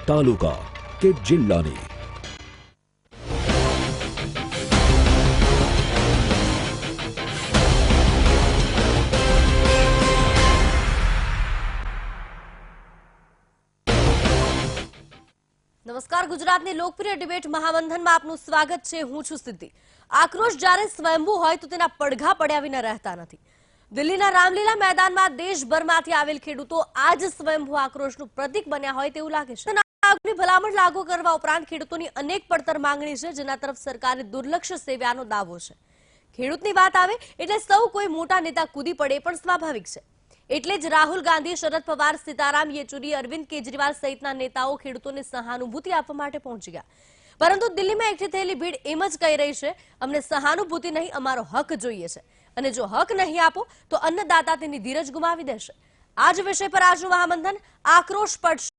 તાલુકા કે જિલ્લાની. નમસ્કાર, ગુજરાતની લોકપ્રિય ડિબેટ મહામંથનમાં આપનું સ્વાગત છે. હું છું સિદ્ધિ. આક્રોશ જ્યારે સ્વયંભૂ હોય તો તેના પડઘા પડ્યા વિના રહેતા નથી. દિલ્હીના રામલીલા મેદાનમાં દેશભરમાંથી આવેલ ખેડૂતો આજ સ્વયંભૂ આક્રોશનું પ્રતીક બન્યા હોય તેવું લાગે છે. ભલામણ લાગુ કરવા ઉપરાંત ખેડૂતોની અનેક પડતર માંગણી છે, જેના તરફ સરકારે દુર્લક્ષ્ય સેવ્યાનો દાવો છે. ખેડૂતની વાત આવે એટલે સૌ કોઈ મોટા નેતા કૂદી પડે પણ સ્વાભાવિક છે. એટલે જ રાહુલ ગાંધી, શરદ પવાર, સીતારામ યેચુરી, અરવિંદ કેજરીવાલ સહિતના નેતાઓ ખેડૂતોને સહાનુભૂતિ આપવા માટે પહોંચી ગયા. પરંતુ દિલ્હીમાં એકઠી થયેલી ભીડ એમ જ કહી રહી છે, અમને સહાનુભૂતિ નહીં, અમારો હક જોઈએ છે. અને જો હક નહીં આપો તો અન્નદાતા તેની ધીરજ ગુમાવી દેશે. આ જ વિષય પર આજનું મહામંથન આક્રોશ પડશે.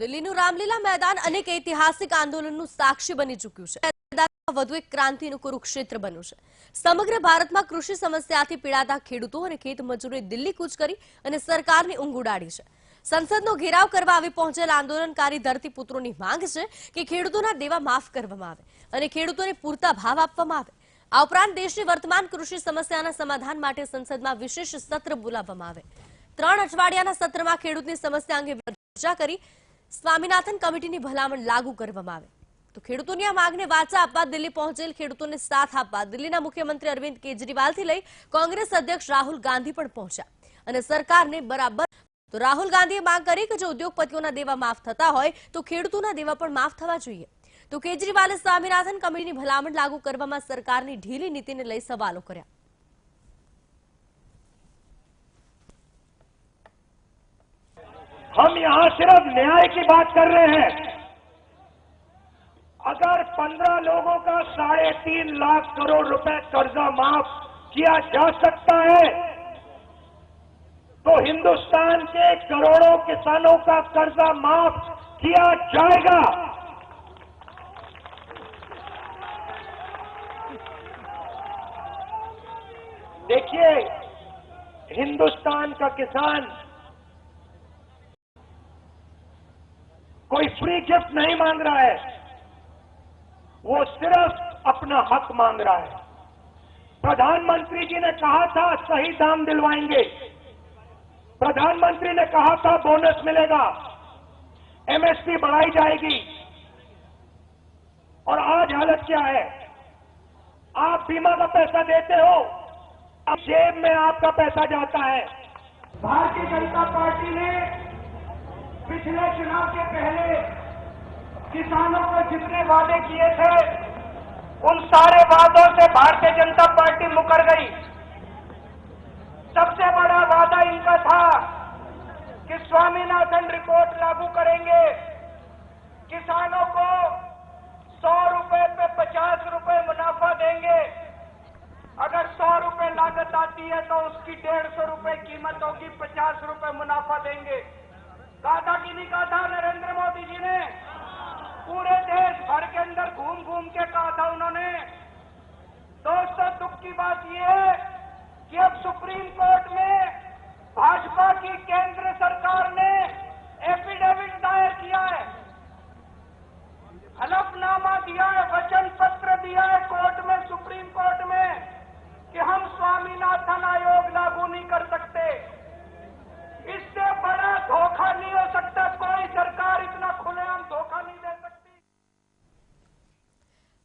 દિલ્હીનું રામલીલા મેદાન અનેક ઐતિહાસિક આંદોલનનું સાક્ષી બની ચૂક્યું છે. વધુ એક ક્રાંતિનું કુરુક્ષેત્ર બન્યું છે. સમગ્ર ભારતમાં કૃષિ સમસ્યાથી પીડાતા ખેડૂતો અને ખેત મજૂરોએ દિલ્હી કૂચ કરી અને સરકારની ઊંઘ ઉડાડી છે. સંસદનો ઘેરાવ કરવા આવી પહોંચેલા આંદોલનકારી ધરતીપુત્રોની માંગ છે કે ખેડૂતોના દેવા માફ કરવામાં આવે અને ખેડૂતોને પૂરતા ભાવ આપવામાં આવે. આ ઉપરાંત દેશની વર્તમાન કૃષિ સમસ્યાના સમાધાન માટે સંસદમાં વિશેષ સત્ર બોલાવવામાં આવે. 3 અઠવાડિયાના સત્રમાં ખેડૂતની સમસ્યા અંગે ચર્ચા કરી સ્વામીનાથન કમિટીની ભલામણ લાગુ કરવામાં આવે. તો ખેડૂતોની આ માંગને વાચા આપવા દિલ્હી પહોંચેલ ખેડૂતોને સાથ આપવા દિલ્હીના મુખ્યમંત્રી અરવિંદ કેજરીવાલથી લઈ કોંગ્રેસ અધ્યક્ષ રાહુલ ગાંધી પણ પહોંચ્યા અને સરકારને બરાબર. તો રાહુલ ગાંધીએ માંગ કરી કે જો ઉદ્યોગપતિઓના દેવા માફ થતા હોય તો ખેડૂતોના દેવા પણ માફ થવા જોઈએ. તો કેજરીવાલે સ્વામીનાથન કમિટીની ભલામણ લાગુ કરવામાં સરકારની ઢીલી નીતિને લઈ સવાલો કર્યા. हम यहाँ सिर्फ न्याय की बात कर रहे हैं. अगर 15 लोगों का 3.5 लाख करोड़ रुपए कर्जा माफ किया जा सकता है तो हिंदुस्तान के करोड़ों किसानों का कर्जा माफ किया जाएगा. देखिए, हिंदुस्तान का किसान कोई फ्री गिफ्ट नहीं मांग रहा है, वो सिर्फ अपना हक मांग रहा है. प्रधानमंत्री जी ने कहा था सही दाम दिलवाएंगे, प्रधानमंत्री ने कहा था बोनस मिलेगा, एमएसपी बढ़ाई जाएगी. और आज हालत क्या है? आप बीमा का पैसा देते हो, अब जेब में आपका पैसा जाता है. भारतीय जनता पार्टी ने पिछले चुनाव के पहले किसानों को जितने वादे किए थे उन सारे वादों से भारतीय जनता पार्टी मुकर गई. सबसे बड़ा वादा इनका था कि स्वामीनाथन रिपोर्ट लागू करेंगे, किसानों को 100 रुपए पे 50 रुपए मुनाफा देंगे. अगर 100 रुपए लागत आती है तो उसकी 150 रुपए कीमत होगी, 50 रुपए मुनाफा देंगे. कहा था कि नहीं कहा था नरेंद्र मोदी जी ने? पूरे देश भर के अंदर घूम घूम के कहा था उन्होंने. दोस्तों, दुख की बात यह है कि अब सुप्रीम कोर्ट में भाजपा की केंद्र सरकार ने एफिडेविट दायर किया है, हलफनामा दिया है, वचन पत्र दिया है कोर्ट में, सुप्रीम कोर्ट में, कि हम स्वामीनाथन आयोग लागू नहीं कर सकते. इससे बड़ा धोखा नहीं हो सकता. कोई सरकार इतना खुलेआम धोखा नहीं दे सकती.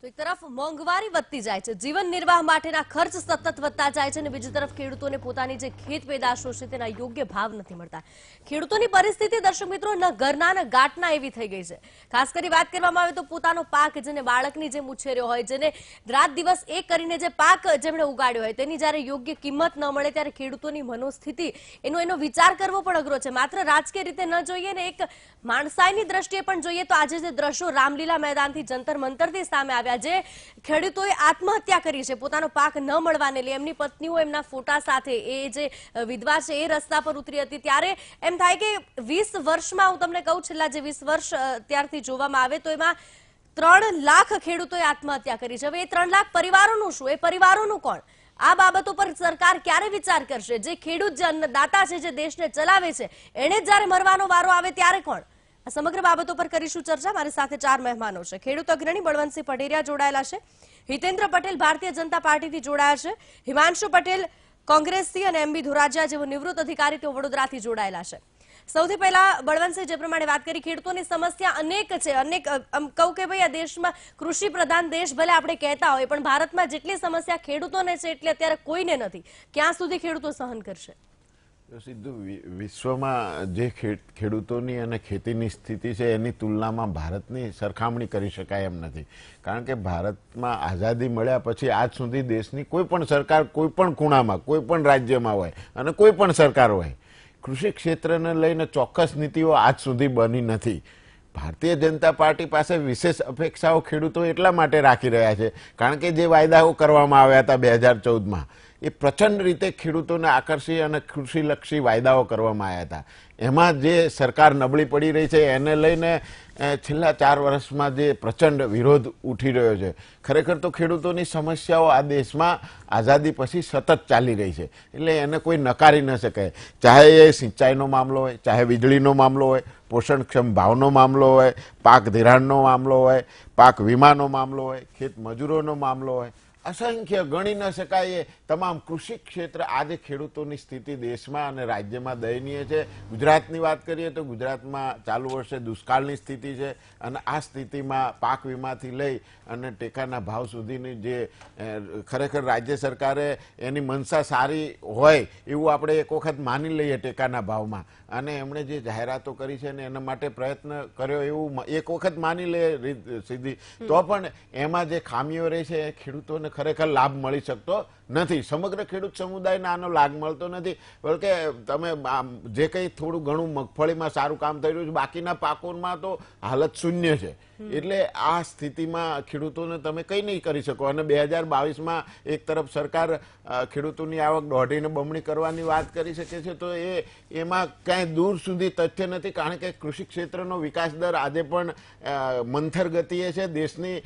તો એક તરફ મોંઘવારી વધતી જાય છે, જીવન નિર્વાહ માટેના ખર્ચ સતત વધતા જાય છે અને બીજી તરફ ખેડૂતોને પોતાની જે ખેત પેદાશો છે તેના યોગ્ય ભાવ નથી મળતા. ખેડૂતોની પરિસ્થિતિ દર્શક મિત્રો ન ઘરના ન ગાંઠના એવી થઈ ગઈ છે. ખાસ કરી વાત કરવામાં આવે તો પોતાનો પાક જેને બાળકની જેમ ઉછેર્યો હોય, જેને રાત દિવસ એક કરીને જે પાક જેમણે ઉગાડ્યો હોય તેની જ્યારે યોગ્ય કિંમત ન મળે ત્યારે ખેડૂતોની મનોસ્થિતિ એનો વિચાર કરવો પણ અઘરો છે. માત્ર રાજકીય રીતે ન જોઈએ ને એક માણસાઈની દ્રષ્ટિએ પણ જોઈએ તો આજે જે દ્રશ્યો રામલીલા મેદાનથી જંતર મંતરથી સામે આવ્યા, જે ખેડૂતોએ આત્મહત્યા કરી છે પોતાનો પાક ન મળવાને લઈ. એમની પત્નીઓ એમના ફોટા સાથે, એ જે વિધવા છે એ રસ્તા પર ઉતરી હતી. ત્યારે એમ થાય કે 20 વર્ષમાં, હું તમને કહું છેલ્લા જે 20 વર્ષ ત્યારથી જોવામાં આવે તો એમાં 3 લાખ ખેડૂતોએ આત્મહત્યા કરી છે. હવે એ 3 લાખ પરિવારોનું શું? એ પરિવારોનું કોણ? આ બાબતો પર સરકાર ક્યારે વિચાર કરશે? જે ખેડૂત, જે અન્નદાતા છે, જે દેશને ચલાવે છે, એને જ્યારે મરવાનો વારો આવે ત્યારે કોણ? આ સમગ્ર બાબતો પર કરીશું ચર્ચા. મારી સાથે 4 મહેમાનો છે. ખેડૂત અગ્રણી બળવંતસિંહ પટેરિયા જોડાયેલા છે, હિતેન્દ્ર પટેલ ભારતીય જનતા પાર્ટીથી જોડાયા છે, હિમાંશુ પટેલ કોંગ્રેસથી અને એમબી ધોરાજીયા જેવો નિવૃત્ત અધિકારી તેઓ વડોદરાથી જોડાયેલા છે. સૌથી પહેલા બળવંતસિંહ, જે પ્રમાણે વાત કરી, ખેડૂતોની સમસ્યા અનેક છે. અનેક કહું કે ભાઈ આ દેશમાં કૃષિ પ્રધાન દેશ ભલે આપણે કહેતા હોય, પણ ભારતમાં જેટલી સમસ્યા ખેડૂતોને છે એટલી અત્યારે કોઈને નથી. ક્યાં સુધી ખેડૂતો સહન કરશે? સીધું વિશ્વમાં જે ખેડૂતોની અને ખેતીની સ્થિતિ છે એની તુલનામાં ભારતની સરખામણી કરી શકાય એમ નથી. કારણ કે ભારતમાં આઝાદી મળ્યા પછી આજ સુધી દેશની કોઈ પણ સરકાર કોઈ પણ ખૂણામાં, કોઈ પણ રાજ્યમાં હોય અને કોઈ પણ સરકાર હોય, કૃષિ ક્ષેત્રને લઈને ચોક્કસ નીતિઓ આજ સુધી બની નથી. ભારતીય જનતા પાર્ટી પાસે વિશેષ અપેક્ષાઓ ખેડૂતો એટલા માટે રાખી રહ્યા છે કારણ કે જે વાયદાઓ કરવામાં આવ્યા હતા 2014માં એ પ્રચંડ રીતે ખેડૂતોને આકર્ષી અને કૃષિલક્ષી વાયદાઓ કરવામાં આવ્યા હતા. એમાં જે સરકાર નબળી પડી રહી છે એને લઈને છેલ્લા 4 વર્ષમાં જે પ્રચંડ વિરોધ ઉઠી રહ્યો છે. ખરેખર તો ખેડૂતોની સમસ્યાઓ આ દેશમાં આઝાદી પછી સતત ચાલી રહી છે, એટલે એને કોઈ નકારી ન શકાય. ચાહે એ સિંચાઈનો મામલો હોય, ચાહે વીજળીનો મામલો હોય, પોષણક્ષમ ભાવનો મામલો હોય, પાક ધિરાણનો મામલો હોય, પાક વીમાનો મામલો હોય, ખેત મજૂરોનો મામલો હોય, અસંખ્ય ગણી ન શકાય એ તમામ કૃષિ ક્ષેત્ર આજે ખેડૂતોની સ્થિતિ દેશમાં અને રાજ્યમાં દયનીય છે. ગુજરાતની વાત કરીએ તો ગુજરાતમાં ચાલુ વર્ષે દુષ્કાળની સ્થિતિ છે અને આ સ્થિતિમાં પાક વીમાથી લઈ અને ટેકાના ભાવ સુધીની જે ખરેખર રાજ્ય સરકારે એની મનસા સારી હોય એવું આપણે એક વખત માની લઈએ ટેકાના ભાવમાં, અને એમણે જે જાહેરાતો કરી છે ને એના માટે પ્રયત્ન કર્યો એવું એક વખત માની લઈએ સીધી, તો પણ એમાં જે ખામીઓ રહી છે એ ખેડૂતોને ખરેખર લાભ મળી શકતો નથી. સમગ્ર ખેડૂત સમુદાયને આનો લાભ મળતો નથી. બલકે તમે જે કંઈ થોડું ઘણું મગફળીમાં સારું કામ થઈ રહ્યું છે, બાકીના પાકોમાં તો હાલત શૂન્ય છે. એટલે આ સ્થિતિમાં ખેડૂતોને તમે કંઈ નહીં કરી શકો. અને 2022માં એક તરફ સરકાર ખેડૂતોની આવક 1.5 બમણી કરવાની વાત કરી શકે છે, તો એમાં ક્યાંય દૂર સુધી તથ્ય નથી. કારણ કે કૃષિ ક્ષેત્રનો વિકાસ દર આજે પણ મંથર ગતિએ છે. દેશની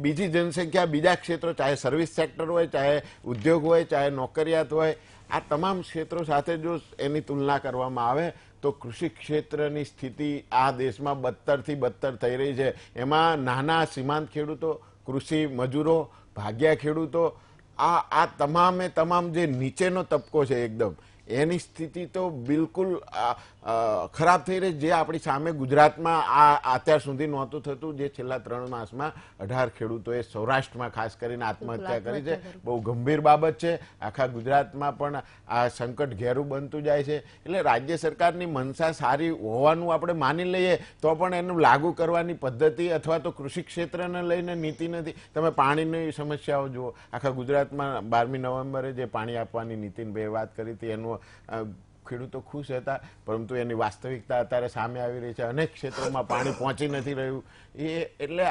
બીજી જનસંખ્યા, બીજા ક્ષેત્રો, ચાહે સર્વિસ સેક્ટર હોય, ચાહે ઉદ્યોગ હોય, ચાહે નોકરિયાત હોય, આ તમામ ક્ષેત્રો સાથે જો એની તુલના કરવામાં આવે તો કૃષિ ક્ષેત્રની સ્થિતિ આ દેશમાં બદતરથી બદતર થઈ રહી છે. એમાં નાના સીમાંત ખેડૂતો, કૃષિ મજૂરો, ભાગ્યા ખેડૂતો, આ તમામે તમામ જે નીચેનો તબકો છે એકદમ, એની સ્થિતિ તો બિલકુલ ખરાબ થઈ રહી. જે આપણી સામે ગુજરાતમાં આ અત્યાર સુધી નહોતું થતું, જે છેલ્લા 3 માસમાં 18 ખેડૂતોએ સૌરાષ્ટ્રમાં ખાસ કરીને આત્મહત્યા કરી છે. બહુ ગંભીર બાબત છે. આખા ગુજરાતમાં પણ આ સંકટ ઘેરું બનતું જાય છે. એટલે રાજ્ય સરકારની મનસા સારી હોવાનું આપણે માની લઈએ તો પણ એનું લાગુ કરવાની પદ્ધતિ અથવા તો કૃષિ ક્ષેત્રને લઈને નીતિ નથી. તમે પાણીની સમસ્યાઓ જુઓ. આખા ગુજરાતમાં 12મી નવેમ્બરે જે પાણી આપવાની નીતિનભાઈએ વાત કરી હતી એનું ખેડૂતો ખુશ હતા, પરંતુ એની વાસ્તવિકતા અત્યારે સામે આવી રહી છે. અનેક ક્ષેત્રોમાં પાણી પહોંચી નથી રહ્યું. એટલે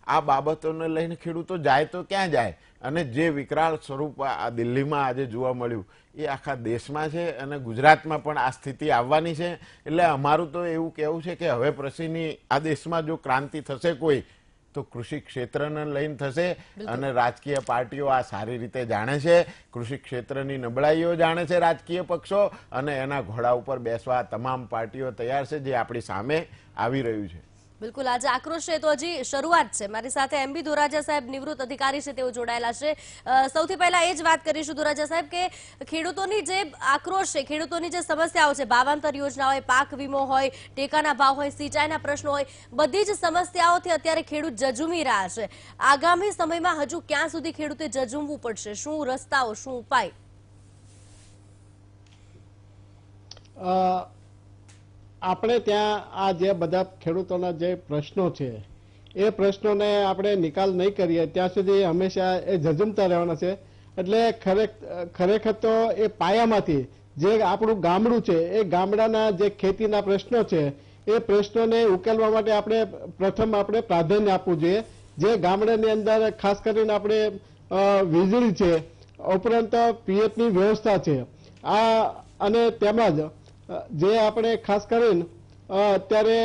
આ બાબતોને લઈને ખેડૂતો જાય તો ક્યાં જાય? અને જે વિકરાળ સ્વરૂપ આ દિલ્હીમાં આજે જોવા મળ્યું એ આખા દેશમાં છે અને ગુજરાતમાં પણ આ સ્થિતિ આવવાની છે. એટલે અમારું તો એવું કહેવું છે કે હવે પછીની આ દેશમાં જો ક્રાંતિ થશે કોઈ, તો કૃષિ ક્ષેત્રને લઈને થશે. અને રાજકીય પાર્ટીઓ આ સારી રીતે જાણે છે. કૃષિ ક્ષેત્રની નબળાઈઓ જાણે છે રાજકીય પક્ષો, અને એના ઘોડા ઉપર બેસવા તમામ પાર્ટીઓ તૈયાર છે, જે આપણી સામે આવી રહ્યું છે. બિલકુલ, આજે આક્રોશ છે તો હજી શરૂઆત છે. મારી સાથે એમબી ધોરાજીયા સાહેબ નિવૃત્ત અધિકારી છે, તેઓ જોડાયેલા છે. સૌથી પહેલા એ જ વાત કરીશું ધોરાજીયા સાહેબ કે ખેડૂતોની જે આક્રોશ છે, ખેડૂતોની જે સમસ્યાઓ છે, ભાવાંતર યોજના હોય, પાક વીમો હોય, ટેકાના ભાવ હોય, સિંચાઈના પ્રશ્નો હોય, બધી જ સમસ્યાઓથી અત્યારે ખેડૂત જજુમી રહ્યા છે. આગામી સમયમાં હજુ ક્યાં સુધી ખેડૂતે જજુમવું પડશે? શું રસ્તાઓ, શું ઉપાય? આપણે ત્યાં આ જે બધા ખેડૂતોના જે પ્રશ્નો છે એ પ્રશ્નોને આપણે નિકાલ નહીં કરીએ ત્યાં સુધી હંમેશા એ ઝઝુમતા રહેવાના છે. એટલે ખરેખર તો એ પાયામાંથી જે આપણું ગામડું છે એ ગામડાના જે ખેતીના પ્રશ્નો છે એ પ્રશ્નોને ઉકેલવા માટે આપણે પ્રથમ પ્રાધાન્ય આપવું જોઈએ. જે ગામડાની અંદર ખાસ કરીને આપણે વીજળી છે, ઉપરાંત પિયતની વ્યવસ્થા છે, આ અને તેમજ જે આપણે ખાસ કરીને અત્યારે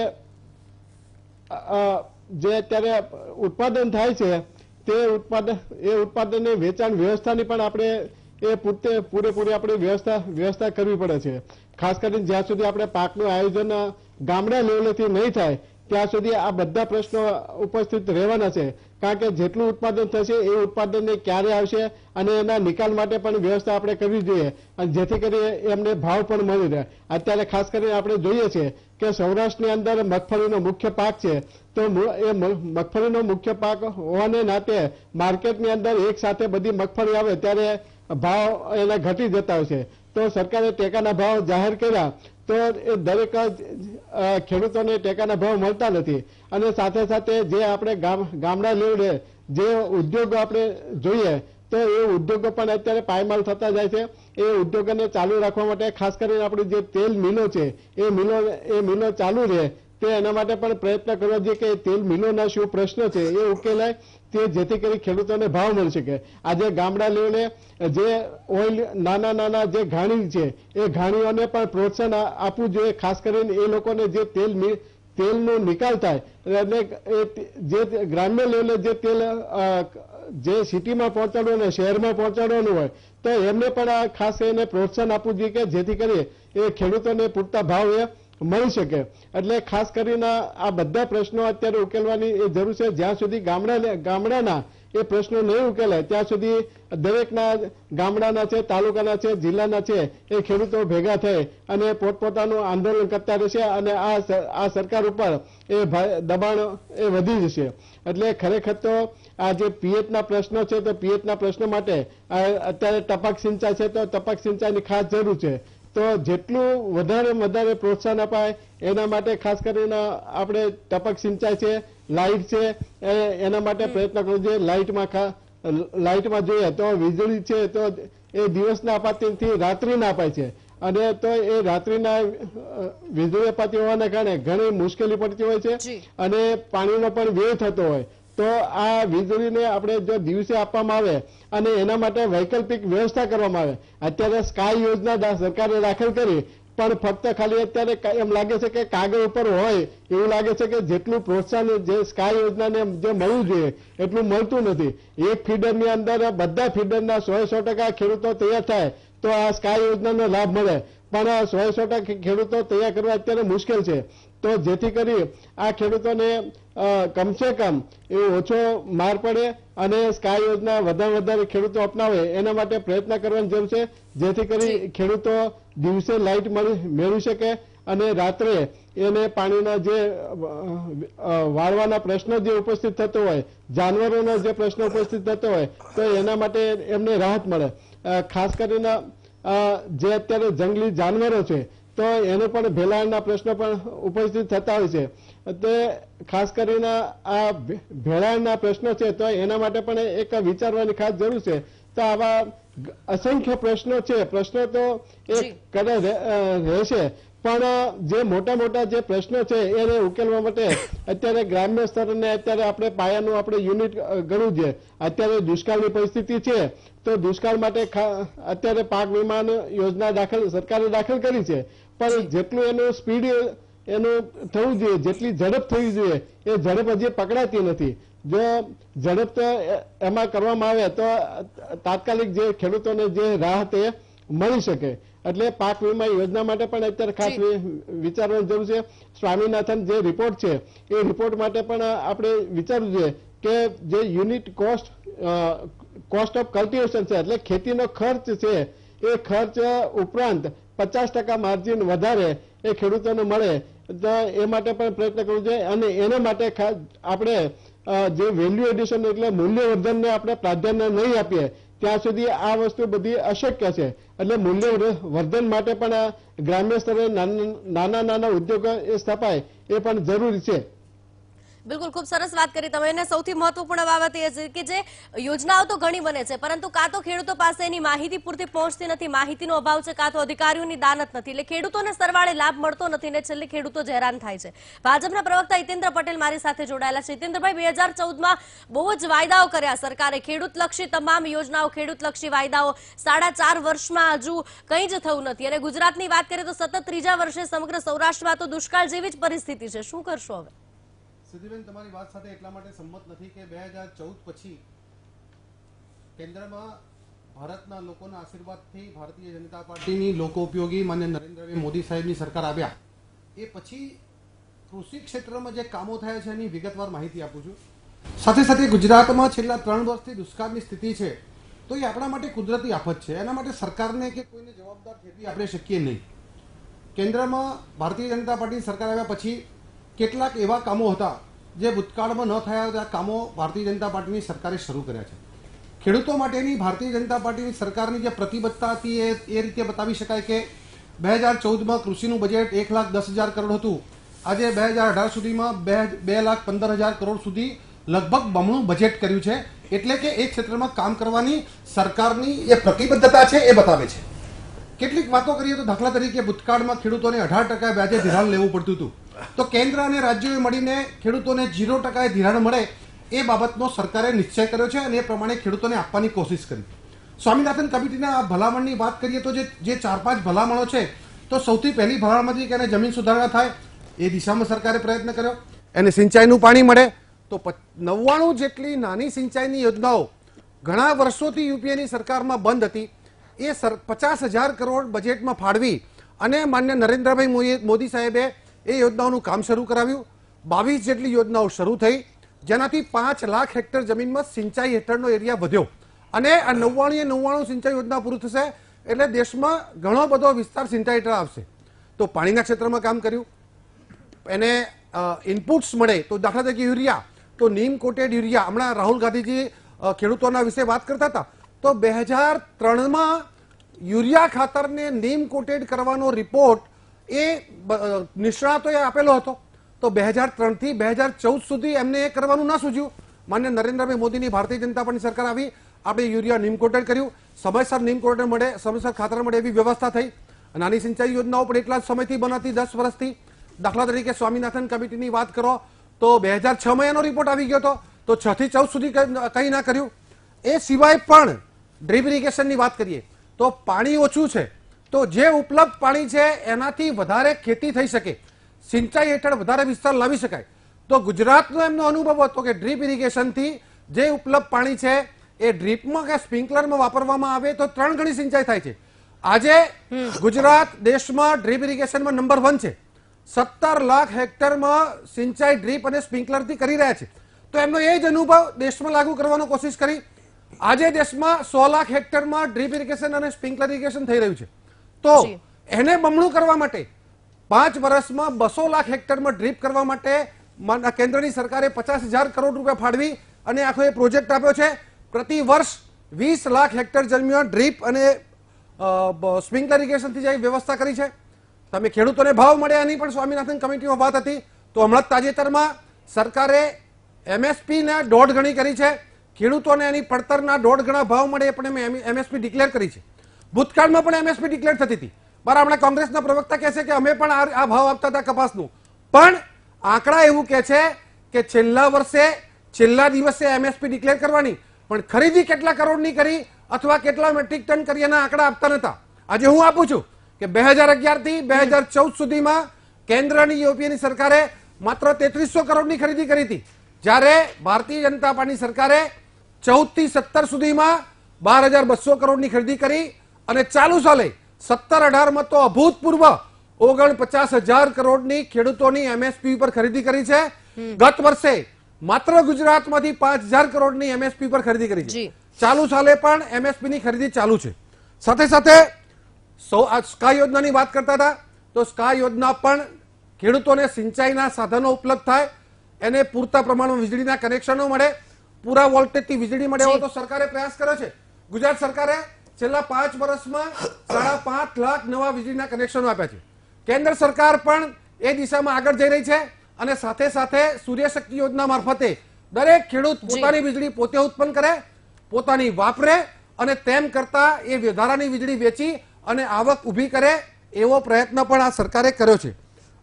જે અત્યારે ઉત્પાદન થાય છે તે ઉત્પાદનની વેચાણ વ્યવસ્થાની પણ આપણે પૂરેપૂરી આપણે વ્યવસ્થા કરવી પડે છે. ખાસ કરીને જ્યાં સુધી આપણે પાકનું આયોજન ગામડા લેવલેથી નહીં થાય ત્યાં સુધી આ બધા પ્રશ્નો ઉપસ્થિત રહેવાના છે. કારણ કે જેટલું ઉત્પાદન થશે એ ઉત્પાદનને ક્યારે આવશે અને એના નિકાલ માટે પણ વ્યવસ્થા આપણે કરવી જોઈએ, અને જેથી કરી એમને ભાવ પણ મળી રહે. અત્યારે ખાસ કરીને આપણે જોઈએ છીએ કે સૌરાષ્ટ્રની અંદર મગફળીનો મુખ્ય પાક છે, તો એ મગફળીનો મુખ્ય પાક હોવાને નાતે માર્કેટની અંદર એક સાથે બધી મગફળી આવે ત્યારે ભાવ એના ઘટી જતા હોય છે. તો સરકારે ટેકાના ભાવ જાહેર કર્યા તો એ દરેક ખેડૂતોને ટેકાના ભાવ મળતા નથી, અને સાથે સાથે જે આપણે ગામડા લેવલે જે ઉદ્યોગો આપણે જોઈએ તો એ ઉદ્યોગો પણ અત્યારે પાયમાલ થતા જાય છે. એ ઉદ્યોગોને ચાલુ રાખવા માટે ખાસ કરીને આપણી જે તેલ મિલો છે એ મિલો ચાલુ રહે તે એના માટે પણ પ્રયત્ન કરવો જોઈએ કે તેલ મિલોના શું પ્રશ્ન છે એ ઉકેલાય, તે જેથી કરી ખેડૂતોને ભાવ મળી શકે. આજે ગામડા લેવલે જે ઓઇલ નાના જે ઘાણી છે એ ઘાણીઓને પણ પ્રોત્સાહન આપવું જોઈએ. ખાસ કરીને એ લોકોને જે તેલનો નિકાલ થાય અને જે ગ્રામ્ય લેવલે જે તેલ જે સિટીમાં પહોંચાડવું અને શહેરમાં પહોંચાડવાનું હોય તો એમને પણ ખાસ એને પ્રોત્સાહન આપવું જોઈએ કે જેથી કરી એ ખેડૂતોને પૂરતા ભાવ એ મળી શકે. એટલે ખાસ કરીને આ બધા પ્રશ્નો અત્યારે ઉકેલવાની એ જરૂર છે. જ્યાં સુધી ગામડાના એ પ્રશ્નો નહીં ઉકેલાય ત્યાં સુધી દરેકના ગામડાના છે, તાલુકાના છે, જિલ્લાના છે એ ખેડૂતો ભેગા થઈ અને પોતપોતાનું આંદોલન કરતા રહેશે અને આ સરકાર ઉપર એ દબાણ એ વધી જશે. એટલે ખરેખર તો આ જે પિયતના પ્રશ્નો છે તો પિયતના પ્રશ્નો માટે અત્યારે ટપક સિંચાઈ છે તો ટપક સિંચાઈની ખાસ જરૂર છે. તો જેટલું વધારે પ્રોત્સાહન અપાય એના માટે ખાસ કરીને આપણે ટપક સિંચાઈ છે, લાઇટ છે એના માટે પ્રયત્ન કરવો જોઈએ. લાઇટમાં જોઈએ તો વીજળી છે તો એ દિવસના અપાતીથી રાત્રિના અપાય છે, અને તો એ રાત્રિના વીજળી અપાતી હોવાના કારણે ઘણી મુશ્કેલી પડતી હોય છે અને પાણીનો પણ વ્યય થતો હોય. તો આ વીજળીને આપણે જો દિવસે આપવામાં આવે અને એના માટે વૈકલ્પિક વ્યવસ્થા કરવામાં આવે. અત્યારે સ્કાય યોજના સરકારે દાખલ કરી પણ ફક્ત ખાલી અત્યારે એમ લાગે છે કે કાગળ ઉપર હોય એવું લાગે છે કે જેટલું પ્રોત્સાહન જે સ્કાય યોજનાને જે મળવું જોઈએ એટલું મળતું નથી. એક ફીડરની અંદર બધા ફીડરના 100% ખેડૂતો તૈયાર થાય તો આ સ્કાય યોજનાનો લાભ મળે, પણ 100% ખેડૂતો તૈયાર કરવા અત્યારે મુશ્કેલ છે. તો જેથી કરી આ ખેડૂતોને કમસે કમ એવું ઓછો માર પડે અને સ્કાય યોજના વધારે ખેડૂતો અપનાવે એના માટે પ્રયત્ન કરવાની જરૂર છે, જેથી કરી ખેડૂતો દિવસે લાઇટ મેળવી શકે અને રાત્રે એને પાણીના જે વાળવાના પ્રશ્નો જે ઉપસ્થિત થતો હોય, જાનવરોનો જે પ્રશ્ન ઉપસ્થિત થતો હોય તો એના માટે એમને રાહત મળે. ખાસ કરીને જે અત્યારે જંગલી જાનવરો છે તો એને પણ ભેળાણના પ્રશ્નો પણ ઉપસ્થિત થતા હોય છે. તે ખાસ કરીને આ ભેળાણના પ્રશ્નો છે તો એના માટે પણ એક વિચારવાની ખાસ જરૂર છે. તો આવા અસંખ્ય પ્રશ્નો છે, પ્રશ્નો તો એક કદાચ રહેશે, પણ જે મોટા જે પ્રશ્નો છે એને ઉકેલવા માટે અત્યારે ગ્રામ્ય સ્તરને અત્યારે આપણે પાયાનું આપણે યુનિટ ગણવું છે. અત્યારે દુષ્કાળની પરિસ્થિતિ છે તો દુષ્કાળ માટે અત્યારે પાક વીમા યોજના સરકારે દાખલ કરી છે, પણ જેટલું એનું સ્પીડ એનું થવું જોઈએ, જેટલી ઝડપ થવી જોઈએ એ ઝડપ હજી પકડાતી નથી. જો ઝડપ એમાં કરવામાં આવે તો તાત્કાલિક જે ખેડૂતોને જે રાહત એ મળી શકે. એટલે પાક વીમા યોજના માટે પણ અત્યારે ખાસ વિચારવાની જરૂર છે. સ્વામીનાથન જે રિપોર્ટ છે એ રિપોર્ટ માટે પણ આપણે વિચારવું જોઈએ કે જે યુનિટ કોસ્ટ ઓફ કલ્ટિવેશન છે એટલે ખેતીનો ખર્ચ છે એ ખર્ચ ઉપરાંત 50% માર્જિન વધારે એ ખેડૂતોને મળે તો એ માટે પણ પ્રયત્ન કરવો જોઈએ. અને એના માટે આપણે જે વેલ્યુ એડિશન એટલે મૂલ્યવર્ધનને આપણે પ્રાધાન્ય નહીં આપીએ ત્યાં સુધી આ વસ્તુ બધી અશક્ય છે. એટલે મૂલ્યવર્ધન માટે પણ ગ્રામ્ય સ્તરે નાના ઉદ્યોગો એ સ્થપાય એ પણ જરૂરી છે. બિલકુલ, ખૂબ સરસ વાત કરી તમે. અને સૌથી મહત્વપૂર્ણ બાબત એ છે કે જે યોજનાઓ તો ઘણી બને છે, પરંતુ કાં તો ખેડૂતો પાસે એની માહિતી પૂરતી પહોંચતી નથી, માહિતીનો અભાવ છે, કાં તો અધિકારીઓની દાનત નથી, એટલે ખેડૂતોને સરવાળે લાભ મળતો નથી ને છેલ્લે ખેડૂતો જ હેરાન થાય છે. ભાજપના પ્રવક્તા હિતેન્દ્ર પટેલ મારી સાથે જોડાયેલા છે. હિતેન્દ્રભાઈ, 2014માં બહુ જ વાયદાઓ કર્યા સરકારે, ખેડૂતલક્ષી તમામ યોજનાઓ, ખેડૂતલક્ષી વાયદાઓ, 4.5 વર્ષમાં હજુ કંઈ જ થયું નથી. અને ગુજરાતની વાત કરીએ તો સતત ત્રીજા વર્ષે સમગ્ર સૌરાષ્ટ્રમાં તો દુષ્કાળ જેવી જ પરિસ્થિતિ છે. શું કરશો હવે? સિદ્ધિબેન, તમારી વાત સાથે એટલા માટે સંમત નથી કે 2014 પછી કેન્દ્રમાં ભારતના લોકોના આશીર્વાદથી ભારતીય જનતા પાર્ટીની લોકો ઉપયોગી માન્ય નરેન્દ્રભાઈ મોદી સાહેબની સરકાર આવ્યા એ પછી કૃષિ ક્ષેત્રમાં જે કામો થયા છે એની વિગતવાર માહિતી આપું છું. સાથે સાથે ગુજરાતમાં છેલ્લા 3 વર્ષથી દુષ્કાળની સ્થિતિ છે, તો એ આપણા માટે કુદરતી આફત છે. એના માટે સરકારને કે કોઈને જવાબદાર ઠેરવી આપણે શકીએ નહીં. કેન્દ્રમાં ભારતીય જનતા પાર્ટીની સરકાર આવ્યા પછી કેટલાક એવા કામો હતા જે ભૂતકાળમાં ન થયા હતા, કામો ભારતીય જનતા પાર્ટીની સરકારે શરૂ કર્યા છે. ખેડૂતો માટેની ભારતીય જનતા પાર્ટીની સરકારની જે પ્રતિબદ્ધતા હતી એ રીતે બતાવી શકાય કે 2014માં કૃષિનું બજેટ 1,10,000 કરોડ હતું. આજે 2018 સુધીમાં 2,15,000 કરોડ સુધી લગભગ બમણું બજેટ કર્યું છે. એટલે કે એ ક્ષેત્રમાં કામ કરવાની સરકારની જે પ્રતિબદ્ધતા છે એ બતાવે છે. કેટલીક વાતો કરીએ તો દાખલા તરીકે ભૂતકાળમાં ખેડૂતોને 18% વ્યાજે ધિરાણ લેવું પડતું હતું, તો કેન્દ્ર અને રાજ્યોએ મળીને ખેડૂતોને 0% ધિરાણ મળે એ બાબતનો સરકારે નિશ્ચય કર્યો છે અને એ પ્રમાણે ખેડૂતોને આપવાની કોશિશ કરી. સ્વામિનાથન કમિટીના ભલામણની વાત કરીએ તો જે 4-5 ભલામણો છે, તો સૌથી પહેલી ભલામણ કે એને જમીન સુધારણા થાય એ દિશામાં સરકારે પ્રયત્ન કર્યો. એને સિંચાઈનું પાણી મળે, તો 99 જેટલી નાની સિંચાઈની યોજનાઓ ઘણા વર્ષોથી યુપીએની સરકારમાં બંધ હતી, એ 50,000 કરોડ બજેટમાં ફાળવી અને માન્ય નરેન્દ્રભાઈ મોદી સાહેબે એ યોજનાઓનું કામ શરૂ કરાવ્યું. 22 જેટલી યોજનાઓ શરૂ થઈ, જેનાથી 5 લાખ હેક્ટર જમીનમાં સિંચાઈ હેઠળનો એરિયા વધ્યો. અને આ 99 સિંચાઈ યોજના પૂરું થશે એટલે દેશમાં ઘણો બધો વિસ્તાર સિંચાઈ હેઠળ આવશે. તો પાણીના ક્ષેત્રમાં કામ કર્યું, એને ઇનપુટ્સ મળે, તો દાખલા તરીકે યુરિયા, તો નીમ કોટેડ યુરિયા, હમણાં રાહુલ ગાંધીજી ખેડૂતોના વિશે વાત કરતા હતા, તો 2003માં યુરિયા ખાતરને નીમ કોટેડ કરવાનો રિપોર્ટ એ નિષ્ણાતોએ આપેલો હતો. તો 2003 થી 2014 સુધી એમને એ કરવાનું ના સૂઝ્યું. માન્ય નરેન્દ્રભાઈ મોદીની ભારતીય જનતા પાર્ટીની સરકાર આવી, આપણે યુરિયા નીમ કોટેડ કર્યું, સમયસર નીમ કોટેડ મળે, સમયસર ખાતર મળે એવી વ્યવસ્થા થઈ. નાની સિંચાઈ યોજનાઓ પણ એટલા જ સમયથી બનાતી, 10 વર્ષથી. દાખલા તરીકે સ્વામિનાથન કમિટીની વાત કરો તો 2006માં એનો રિપોર્ટ આવી ગયો હતો, તો 6 થી 14 સુધી કંઈ ના કર્યું. એ સિવાય પણ ડ્રીપ ઇરિગેશનની વાત કરીએ તો પાણી ઓછું છે, તો જે ઉપલબ્ધ પાણી છે એનાથી વધારે ખેતી થઈ શકે, સિંચાઈ હેઠળ વધારે વિસ્તાર લાવી શકાય. તો ગુજરાતનો એમનો અનુભવ હતો કે ડ્રીપ ઇરિગેશનથી જે ઉપલબ્ધ પાણી છે એ ડ્રીપમાં કે સ્પ્રિંકલરમાં વાપરવામાં આવે તો 3 ગણી સિંચાઈ થાય છે. આજે ગુજરાત દેશમાં ડ્રીપ ઇરિગેશનમાં નંબર 1 છે. 17 લાખ હેક્ટરમાં સિંચાઈ ડ્રીપ અને સ્પ્રિંકલરથી કરી રહ્યા છે. તો એમનો એ જ અનુભવ દેશમાં લાગુ કરવાનો કોશિશ કરી. આજે દેશમાં 100 લાખ હેક્ટરમાં ડ્રીપ ઇરિગેશન અને સ્પ્રિંકલર ઇરિગેશન થઈ રહ્યું છે. તો એને બમણું કરવા માટે 5 વર્ષમાં 200 લાખ હેક્ટરમાં ડ્રીપ કરવા માટે કેન્દ્રની સરકારે 50,000 કરોડ રૂપિયા ફાળવી અને આખો એ પ્રોજેક્ટ આપ્યો છે. પ્રતિ વર્ષ 20 લાખ હેક્ટર જમીનમાં ડ્રીપ અને સ્પ્રિંકલર ઇરિગેશનથી જે વ્યવસ્થા કરી છે. તમે ખેડૂતોને ભાવ મળે એની પણ સ્વામિનાથન કમિટીમાં વાત હતી. તો હમણાં તાજેતરમાં સરકારે એમએસપીને 1.5 ગણી કરી છે. ખેડૂતોને એની પડતરના 1.5 ગણા ભાવ મળે એ પણ એમએસપી ડિક્લેર કરી છે. ભૂતકાળમાં પણ એમએસપી ડિક્લેર થતી હતી. બરાબર, હમણાં કોંગ્રેસના પ્રવક્તા કહે છે કે અમે પણ આ ભાવ આપતા હતા કપાસનું, પણ આંકડા એવું કહે છે કે છેલ્લા વર્ષે છેલ્લા દિવસે એમએસપી ડિક્લેર કરવાની, પણ ખરીદી કેટલા કરોડની કરી અથવા કેટલા મેટ્રિક ટન કરી એના આંકડા આપતા નતા. આજે હું આપું છું કે 2011 થી 2014 સુધીમાં કેન્દ્રની યુપીએની સરકારે માત્ર 3300 કરોડની ખરીદી કરી હતી, જ્યારે ભારતીય જનતા પાર્ટીની સરકારે 14 થી 17 સુધીમાં 12,200 કરોડની ખરીદી કરી અને ચાલુ સાલે 17-18માં તો અભૂતપૂર્વ 49,000 કરોડની ખેડૂતોની એમએસપી પર ખરીદી કરી છે. ગત વર્ષે માત્ર ગુજરાતમાંથી 5,000 કરોડની એમએસપી પર ખરીદી કરી છે. ચાલુ સાલે પણ એમએસપી ની ખરીદી ચાલુ છે. સાથે સાથે સ્કાય યોજનાની વાત કરતા હતા, તો સ્કાય યોજના પણ ખેડૂતોને સિંચાઈના સાધનો ઉપલબ્ધ થાય, એને પૂરતા પ્રમાણમાં વીજળીના કનેક્શનો મળે, પૂરા વોલ્ટેજથી વીજળી મળે એવો તો સરકારે પ્રયાસ કર્યો છે. ગુજરાત સરકારે છેલ્લા 5 વર્ષમાં 5.5 લાખ નવા વીજળીના કનેક્શનો આપ્યા છે. કેન્દ્ર સરકાર પણ એ દિશામાં આગળ જઈ રહી છે અને સાથે સાથે સૂર્યશક્તિ યોજના મારફતે દરેક ખેડૂત પોતાની વીજળી પોતે ઉત્પન્ન કરે, પોતાની વાપરે અને તેમ કરતા એ વધારાની વીજળી વેચી અને આવક ઊભી કરે એવો પ્રયત્ન પણ આ સરકારે કર્યો છે.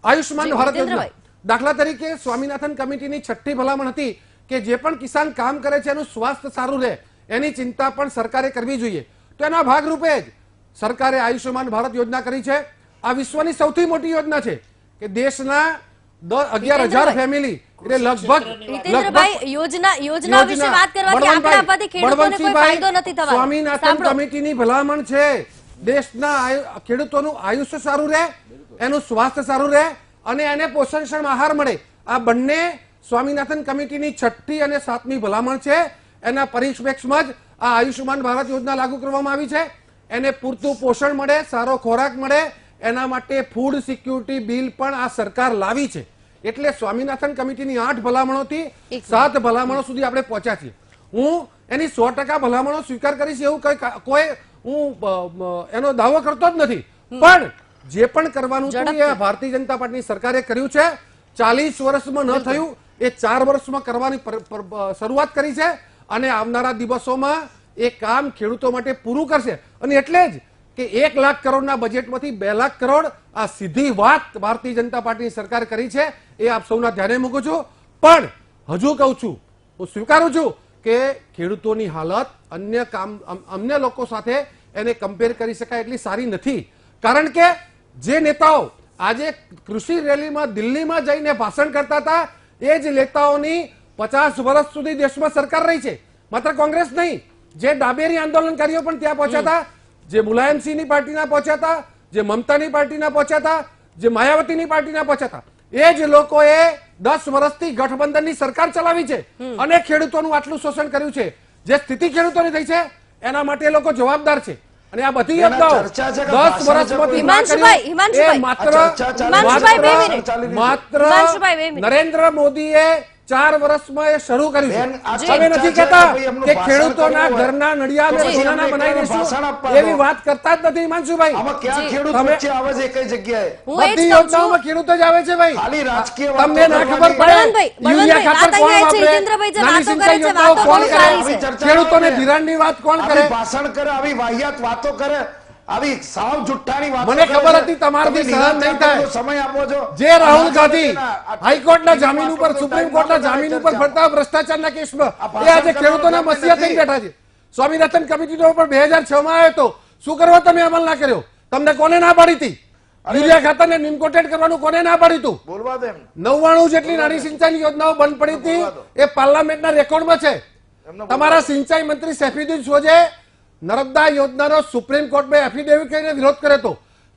આયુષ્માન ભારત યોજના દાખલા તરીકે સ્વામિનાથન કમિટીની 6ઠ્ઠી ભલામણ હતી કે જે પણ કિસાન કામ કરે છે એનું સ્વાસ્થ્ય સારું રહે એની ચિંતા પણ સરકારે કરવી જોઈએ. તો એના ભાગરૂપે જ સરકારે આયુષ્યમાન ભારત યોજના કરી છે. આ વિશ્વની સૌથી મોટી યોજના છે કે દેશના 11,000 ફેમિલી એટલે લગભગ યોજના વિશે વાત કરવાથી આંકડા આપવાથી ખેડૂતોને કોઈ ફાયદો નથી થવાનો. સ્વામિનાથન કમિટીની ભલામણ છે દેશના ખેડૂતોનું આયુષ્ય સારું રહે, એનું સ્વાસ્થ્ય સારું રહે અને એને પોષણક્ષમ આહાર મળે. આ બંને સ્વામિનાથન કમિટીની 6ઠ્ઠી અને 7મી ભલામણ છે. એના પરિપ્રેક્ષમાં જ આ આયુષ્યમાન ભારત યોજના લાગુ કરવામાં આવી છે. એને પૂરતું પોષણ મળે, સારો ખોરાક મળે, એના માટે ફૂડ સિક્યુરિટી બિલ પણ આ સરકાર લાવી છે. એટલે સ્વામિનાથન કમિટીની 8 ભલામણોથી 7 ભલામણો સુધી આપણે પહોંચ્યા છીએ. હું એની 100% ભલામણો સ્વીકાર કરીશ એવું કોઈ હું એનો દાવો કરતો જ નથી, પણ જે પણ કરવાનું હતું એ ભારતીય જનતા પાર્ટીની સરકારે કર્યું છે. 40 વર્ષમાં ન થયું એ 4 વર્ષમાં કરવાની શરૂઆત કરી છે અને આવનારા દિવસોમાં એ કામ ખેડૂતો માટે પૂરું કરશે. અને એટલે જ કે 1 લાખ કરોડના બજેટમાંથી 2 લાખ કરોડ આ સીધી વાત ભારતીય જનતા પાર્ટીની સરકાર કરી છે એ આપ સૌના ધ્યાને મૂકું છું. પણ હજુ કહું છું, હું સ્વીકારું છું કે ખેડૂતોની હાલત અન્ય લોકો સાથે એને કમ્પેર કરી શકાય એટલી સારી નથી. કારણ કે જે નેતાઓ આજે કૃષિ રેલીમાં દિલ્હીમાં જઈને ભાષણ કરતા હતા એ જ નેતાઓની 50 વર્ષ સુધી દેશમાં સરકાર રહી છે. માત્ર કોંગ્રેસ નહીં, જે ડાબેરી આંદોલનકારીઓ પણ ત્યાં પહોંચ્યા હતા, જે મુલાયમસિંહની પાર્ટીના પહોંચ્યા હતા, જે મમતાની પાર્ટીના પહોંચ્યા હતા, જે માયાવતીની પાર્ટીના પહોંચ્યા હતા, એ જ લોકોએ 10 વર્ષથી ગઠબંધનની સરકાર ચલાવી છે અને ખેડૂતોનું આટલું શોષણ કર્યું છે. જે સ્થિતિ ખેડૂતોની થઈ છે એના માટે એ લોકો જવાબદાર છે. અને આ બધી યોજનાઓ 10 વર્ષમાંથી માત્ર નરેન્દ્ર મોદીએ 4 વર્ષમાં એ શરૂ કર્યું છે. તમે નથી કહેતા કે ખેડૂતોના ઘરના નડિયાદ સોનાના બનાવી દઈશું એવી વાત કરતા જ નથી હિમાંશુભાઈ. બધી યોજનાઓમાં ખેડૂતો જ આવે છે ભાઈ. તમને ના ખબર પડે યુરિયા ખાતર કોણ વાપરે, નાની સિંચાઈ યોજનાઓ કોણ કરે, ખેડૂતોને ધિરાણની વાત કોણ કરે, ભાષણ કરે, આવી વાહિયાત વાતો કરે, આવી સાવ જુઠ્ઠાની વાત. મને ખબર હતી તમારાથી સહન નહીં થાય. સમય આપો છો. જે રાહુલ ગાંધી હાઈકોર્ટના જામીન ઉપર, સુપ્રીમ કોર્ટના જામીન ઉપર ફરતા ભ્રષ્ટાચારના કેસમાં એ આજે ખેડૂતોના મસીહા થઈ બેઠા છે. સ્વામિનાથન કમિટીનો પણ 2006 માં આવ્યો હતો. શું કરવા તમે અમલ ના કર્યો? તમને કોને ના પાડી હતી? યુરિયા ખાતરને નિમકોટેડ કરવાનું કોને ના પાડી હતું? બોલવા દે. 99 જેટલી નાની સિંચાઈ યોજનાઓ બંધ પડી હતી એ પાર્લામેન્ટના રેકોર્ડમાં છે. તમારા સિંચાઈ મંત્રી સૈફુદ્દીન સોજે નર્મદા યોજનાનો સુપ્રીમ કોર્ટમાં એફિડેવિટ કરીને વિરોધ કર્યો હતો.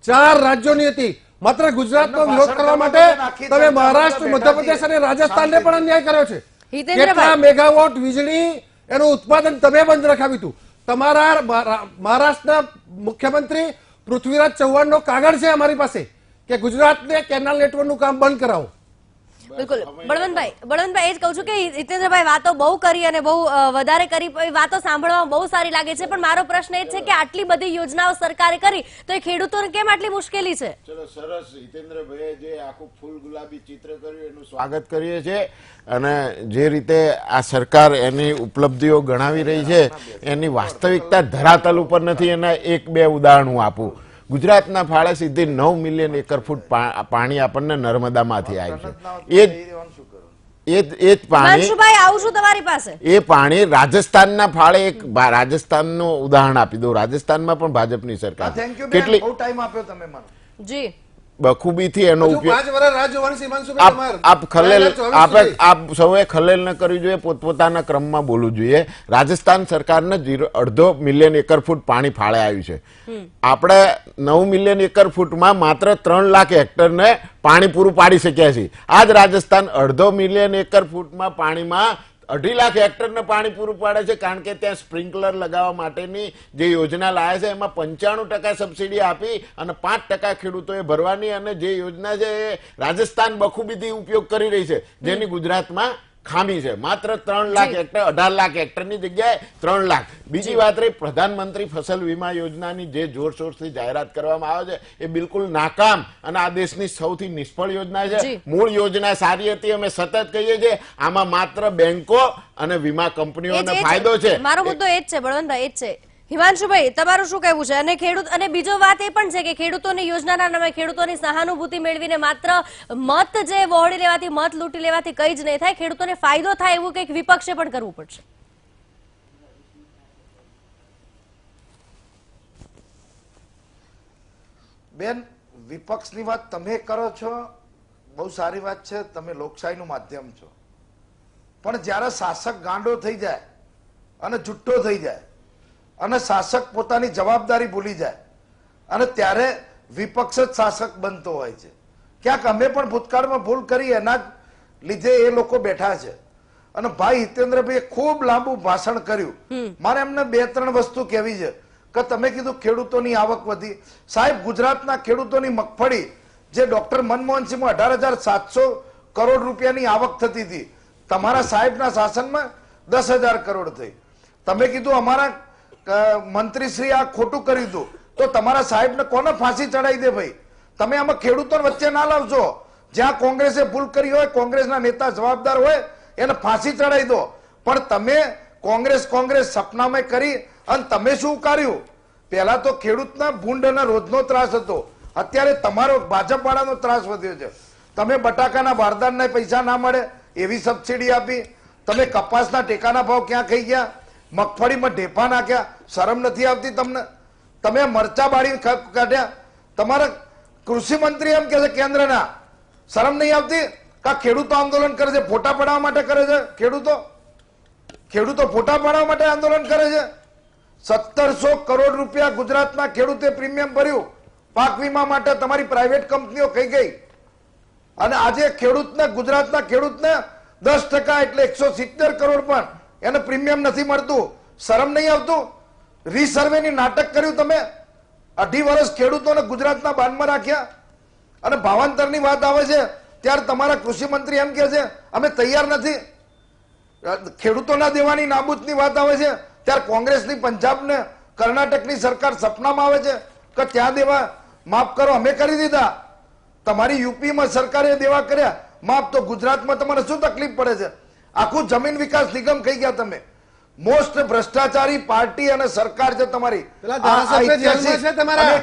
4 રાજ્યોની હતી. માત્ર ગુજરાતનો વિરોધ કરવા માટે તમે મહારાષ્ટ્ર, મધ્યપ્રદેશ અને રાજસ્થાનને પણ અન્યાય કર્યો છે. કેટલા મેગાવોટ વીજળી એનું ઉત્પાદન તમે બંધ રખાવ્યું હતું. તમારા મહારાષ્ટ્રના મુખ્યમંત્રી પૃથ્વીરાજ ચૌહાણનો કાગળ છે અમારી પાસે કે ગુજરાતને કેનાલ નેટવર્કનું કામ બંધ કરાવો. બિલકુલ બળવંતભાઈ, એ જ કહું છું કે હિતેન્દ્રભાઈ વાતો બહુ કરી અને બહુ વધારે કરી, વાતો સાંભળવામાં બહુ સારી લાગે છે, પણ મારો પ્રશ્ન એ છે કે આટલી બધી યોજનાઓ સરકારે કરી તો એ ખેડૂતોને કેમ આટલી મુશ્કેલી છે? ચલો, સરસ. હિતેન્દ્રભાઈએ જે આખું ફૂલ ગુલાબી ચિત્ર કર્યું એનું સ્વાગત કરીએ છીએ. અને જે રીતે આ સરકાર એની ઉપલબ્ધિઓ ગણાવી રહી છે એની વાસ્તવિકતા ધરાતલ ઉપર નથી. એના 1-2 ઉદાહરણ હું આપું. ગુજરાતના ફાળે સીધી 9 મિલિયન એકર ફૂટ પાણી આપણને નર્મદામાંથી આવ્યું છે. એ જ પાણી રાજસ્થાનના ફાળે, એક રાજસ્થાનનું ઉદાહરણ આપી દઉં. રાજસ્થાનમાં પણ ભાજપની સરકાર કેટલી બખૂબીથી એનો આપ સૌએ ખલેલ ન કરવી જોઈએ, પોતપોતાના ક્રમમાં બોલવું જોઈએ. રાજસ્થાન સરકારને 1.5 મિલિયન એકર ફૂટ પાણી ફાળે આવ્યું છે. આપણે 9 મિલિયન એકર ફૂટમાં માત્ર 3 લાખ હેક્ટરને પાણી પૂરું પાડી શક્યા છીએ. આજ રાજસ્થાન 1.5 મિલિયન એકર ફૂટમાં પાણીમાં 2.5 લાખ હેક્ટરને પાણી પૂરું પાડે છે. કારણ કે ત્યાં સ્પ્રિંકલર લગાવવા માટેની જે યોજના લાયા છે એમાં 95% સબસિડી આપી અને 5% ખેડૂતોએ ભરવાની. અને જે યોજના છે એ રાજસ્થાન બખૂબીથી ઉપયોગ કરી રહી છે, જેની ગુજરાતમાં ખામી છે. માત્ર 3 લાખ હેક્ટર 18 લાખ હેક્ટરની જગ્યાએ 3 લાખ. બીજી વાત રહી પ્રધાનમંત્રી ફસલ વીમા યોજનાની જે જોરશોરથી જાહેરાત કરવામાં આવે છે એ બિલકુલ નાકામ અને આ દેશની સૌથી નિષ્ફળ યોજના છે. મૂળ યોજના સારી હતી, અમે સતત કહીએ છીએ. આમાં માત્ર બેંકો અને વીમા કંપનીઓને ફાયદો છે. મારો મુદ્દો એ જ છે બળવંતભાઈ, એ જ છે. હિમાંશુભાઈ, તમારું શું કહેવું છે? અને ખેડૂત અને બીજો વાત એ પણ છે કે ખેડૂતોની યોજનાના નામે ખેડૂતોની સહાનુભૂતિ મેળવીને માત્ર મત જે વહોડી લેવાથી, મત લૂંટી લેવાથી કંઈ જ નહીં થાય, ખેડૂતોને ફાયદો થાય એવું કંઈક વિપક્ષે પણ કરવું પડશે. બેન, વિપક્ષની વાત તમે કરો છો, બહુ સારી વાત છે, તમે લોકશાહીનું માધ્યમ છો. પણ જ્યારે શાસક ગાંડો થઈ જાય અને જુઠ્ઠો થઈ જાય અને શાસક પોતાની જવાબદારી ભૂલી જાય અને ત્યારે વિપક્ષ જ શાસક બનતો હોય છે. ક્યાંક અમે પણ ભૂતકાળમાં ભૂલ કરી, એના જ લીધે એ લોકો બેઠા છે. અને ભાઈ હિતેન્દ્રભાઈએ ખૂબ લાંબુ ભાષણ કર્યું. મારે એમને 2-3 વસ્તુ કહેવી છે કે તમે કીધું ખેડૂતોની આવક વધી. સાહેબ, ગુજરાતના ખેડૂતોની મગફળી જે ડોક્ટર મનમોહનસિંહ 18,700 કરોડ રૂપિયાની આવક થતી હતી, તમારા સાહેબના શાસનમાં 10,000 કરોડ થઈ. તમે કીધું અમારા મંત્રીશ્રી આ ખોટું કર્યું હતું, તો તમારા સાહેબને કોને ફાંસી ચડાવી દે ભાઈ? તમે આમાં ખેડૂતો વચ્ચે ના લાવશો. જ્યાં કોંગ્રેસે ભૂલ કરી હોય, કોંગ્રેસના નેતા જવાબદાર હોય, એને ફાંસી ચડાવી દો. પણ તમે કોંગ્રેસ સપનામાં કરી અને તમે શું કર્યું? પહેલા તો ખેડૂતના ભૂંડ અને રોજનો ત્રાસ હતો, અત્યારે તમારો ભાજપ વાળાનો ત્રાસ વધ્યો છે. તમે બટાકાના બારદાનના પૈસા ના મળે એવી સબસિડી આપી, તમે કપાસના ટેકાના ભાવ ક્યાં ખાઈ ગયા, મગફળીમાં ઢેફા નાખ્યા, શરમ નથી આવતી તમને? તમે મરચા બાળી કાઢ્યા. તમારા કૃષિ મંત્રી એમ કે છે કેન્દ્રના, શરમ નહીં આવતી? કા ખેડૂતો આંદોલન કરે છે, ફોટા પડાવવા માટે કરે છે? ખેડૂતો ફોટા પડાવવા માટે આંદોલન કરે છે. 1700 કરોડ રૂપિયા ગુજરાતના ખેડૂતે પ્રીમિયમ ભર્યું પાક વીમા માટે, તમારી પ્રાઇવેટ કંપનીઓ ખાઈ ગઈ. અને આજે ખેડૂતને, ગુજરાતના ખેડૂતને 10% એટલે 170 કરોડ પણ એને પ્રીમિયમ નથી મળતું. શરમ નહીં આવતું? રીસર્વેની નાટક કર્યું તમે. 2.5 વર્ષ ખેડૂતોને ગુજરાતના બાનમાં રાખ્યા. અને ભાવાંતરની વાત આવે છે ત્યારે તમારા કૃષિ મંત્રી એમ કે છે અમે તૈયાર નથી. ખેડૂતોના દેવાની નાબૂદની વાત આવે છે ત્યારે કોંગ્રેસની પંજાબને કર્ણાટકની સરકાર સપનામાં આવે છે કે ત્યાં દેવા માફ કરો, અમે કરી દીધા. તમારી યુપીમાં સરકારે દેવા કર્યા માફ, તો ગુજરાતમાં તમારે શું તકલીફ પડે છે? આખું જમીન વિકાસ નિગમ કહી ગયા તમે. મોસ્ટ ભ્રષ્ટાચારી પાર્ટી અને સરકાર છે તમારી.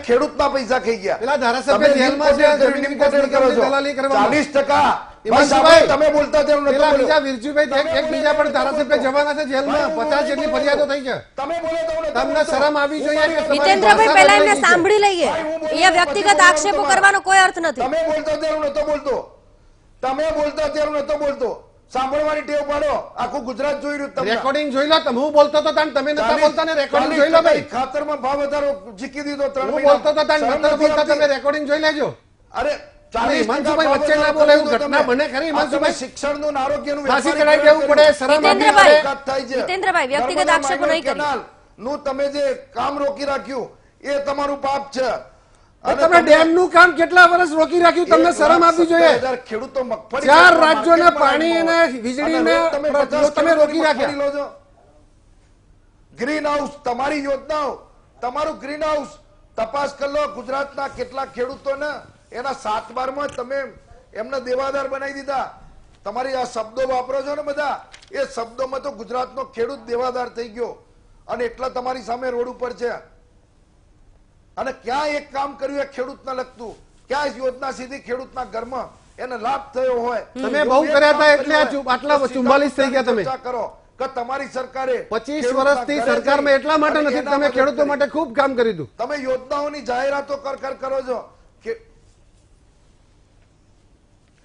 ખેડૂતના પૈસા ખાઈ ગયા. 40% તમે બોલતા એકબીજા પણ ધારાસભ્ય જવાના છે જેલમાં. 50 જેટલી ફરિયાદો થઈ છે. તમે બોલો તમને શરમ આવી જોઈએ. હિતેન્દ્રભાઈ, પહેલા એમને સાંભળી લઈએ. અહીંયા વ્યક્તિગત આક્ષેપો કરવાનો કોઈ અર્થ નથી. તમે બોલતો ત્યારે નતો બોલતો. તમે બોલતો ત્યારે નતો બોલતો. સાંભળવાની ટેવ પાડો. આખું ગુજરાત જોઈ રહ્યું. રેકોર્ડિંગ જોઈ લો. હું બોલતો તો તમે નતા બોલતા ને? રેકોર્ડિંગ જોઈ લો ભાઈ. ખાતરમાં ભાવ વધારો જીકી દીધો. 3 હું બોલતો તો નતા બોલતા, તમે રેકોર્ડિંગ જોઈ લેજો. અરે હિમાંશુભાઈ વચ્ચે ના બોલે એવું ઘટના બને ખરી? હિમાંશુભાઈ, શિક્ષણનું આરોગ્યનું ફાંસી ચડાવી દેવું પડે. શરમ હિતેન્દ્રભાઈ, વ્યક્તિગત આક્ષેપો નહીં કરી. નું તમે જે કામ રોકી રાખ્યું એ તમારું પાપ છે. તમે ડેમનું કામ કેટલા વર્ષ રોકી રાખ્યું? તમને શરમ આપવી જોઈએ. ખેડૂતો મગફળી 4 રાજ્યોને પાણી અને વીજળીને તમે રોકી રાખ્યા. ગ્રીન હાઉસ, તમારી યોજનાઓ, તમારું ગ્રીન હાઉસ તપાસ કરી લો. ગુજરાતના કેટલા ખેડૂતોને એના 7/12માં તમે એમને દેવાદાર બનાવી દીધા. તમારી આ શબ્દો વાપરો છો ને બધા, એ શબ્દોમાં તો ગુજરાતનો ખેડૂત દેવાદાર થઈ ગયો. અને એટલા તમારી સામે રોડ ઉપર છે. અને ક્યાં એક કામ કર્યું એ ખેડૂતને લગતું? ક્યાં યોજના સીધી ખેડૂતના ઘરમાં એને લાભ થયો હોય? તમે બહુ કર્યા હતા એટલે આટલા 44 થઈ ગયા. તમે કરો કે તમારી સરકારે 25 વર્ષથી સરકારમાં એટલા માટે નથી, તમે ખેડૂતો માટે ખૂબ કામ કર્યું હતું. તમે યોજનાઓની જાહેરાતો કરો છો.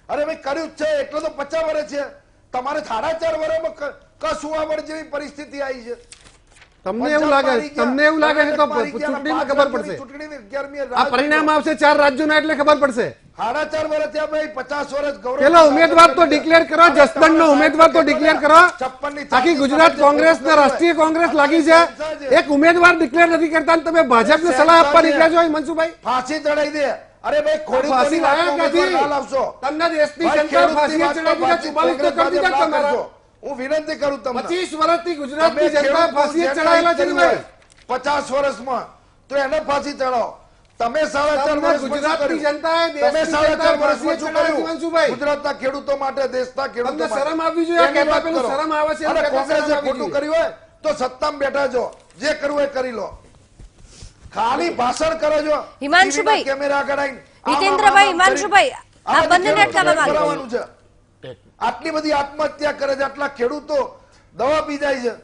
અરે ભાઈ, કર્યું છે એટલે તો 50 વર્ષ છે. તમારે 4.5 વર્ષમાં કસુવાવડ જેવી પરિસ્થિતિ આવી છે. તમને એવું લાગે છે તો ચૂંટણીમાં ખબર પડશે. આ પરિણામ આવશે 4 રાજ્યોના એટલે ખબર પડશે. 4.5 વર્ષ થયા ભાઈ. 50 વર્ષ ગૌરવ. પેલો ઉમેદવાર તો ડિક્લેર કરો, જસદણનો ઉમેદવાર તો ડિક્લેર કરો. આખી ગુજરાત કોંગ્રેસ ને રાષ્ટ્રીય કોંગ્રેસ લાગી છે. એક ઉમેદવાર ડિક્લેર નથી કરતા, તમે ભાજપને સલાહ આપવા નીકળ્યા છો. મનસુભાઈ, ફાંસી ચડાવી દે. અરે ભાઈ ફાંસી લાયા ક્યાંથી? તમને દેશની જનતા ફાંસીએ ચડાવી દીધા, 44 તો કરી દીધા તમારા. હું વિનંતી કરું તમને 25 વર્ષથી ગુજરાતની જનતા ફાંસીએ ચડાયેલા છે ને ભાઈ. 50 વર્ષમાં તો એને ફાંસી ચડાવો. તમે 4.5 વર્ષ ગુજરાતની જનતાએ તમે 4.5 વર્ષમાં શું કર્યું મનસુભાઈ? ગુજરાતના ખેડૂતો માટે, દેશના ખેડૂતો તમને માટે? શરમ આવવી જોઈએ. એની વાત પેલું કરો. શરમ આવે છે, અને એમ કહેતા કોંગ્રેસે શરમ આવવી ખોટું જોઈએ. કર્યું હોય તો સત્તામાં બેઠા છો, જે કરવું એ કરી લો. ખાલી ભાષણ કરો છો. હિમાંશુભાઈ, ટીવીના કેમેરા આગળ આવીને હિતેન્દ્રભાઈ, હિમાંશુભાઈ, આ બંનેને અટકાવવા માંગુ છું. કરવાનું છે. આટલી બધી આત્મહત્યા કરે છે, આટલા ખેડૂતો દવા પી જાય છે.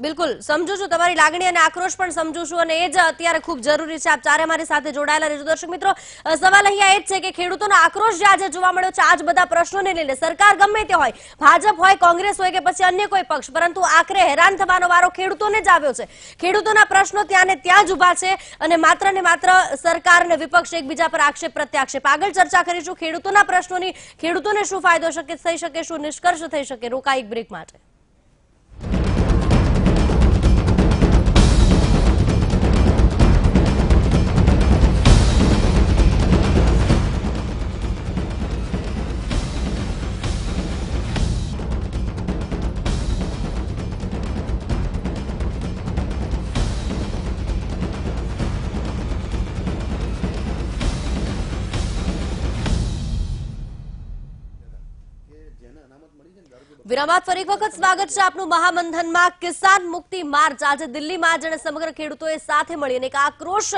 બિલકુલ સમજુ છું તમારી લાગણી અને આક્રોશ પણ સમજુ છું, અને એ જ અત્યારે ખૂબ જરૂરી છે. આપ ચારે મારી સાથે જોડાયેલા રહેજો. દર્શક મિત્રો, સવાલ અહીંયા એ જ છે કે ખેડૂતોનો આક્રોશ જે આજે જોવા મળ્યો છે, આજ બધા પ્રશ્નોને લઈને સરકાર ગમે તે હોય, ભાજપ હોય, કોંગ્રેસ હોય કે પછી અન્ય કોઈ પક્ષ, પરંતુ આખરે હેરાન થવાનો વારો ખેડૂતોને જ આવ્યો છે. ખેડૂતોના પ્રશ્નો ત્યાં ને ત્યાં જ ઉભા છે, અને માત્ર સરકાર અને વિપક્ષ એકબીજા પર આક્ષેપ પ્રત્યાક્ષેપ. આગળ ચર્ચા કરીશું ખેડૂતોના પ્રશ્નોની. ખેડૂતોને શું ફાયદો થઈ શકે, શું નિષ્કર્ષ થઈ શકે. રોકાઈ એક બ્રેક માટે. વિરામ બાદ ફરી એક વખત સ્વાગત છે આપનું મહામંથનમાં. કિસાન મુક્તિ માર્ચ આજે દિલ્હીમાં જેને સમગ્ર ખેડૂતોએ સાથે મળીને એક આક્રોશ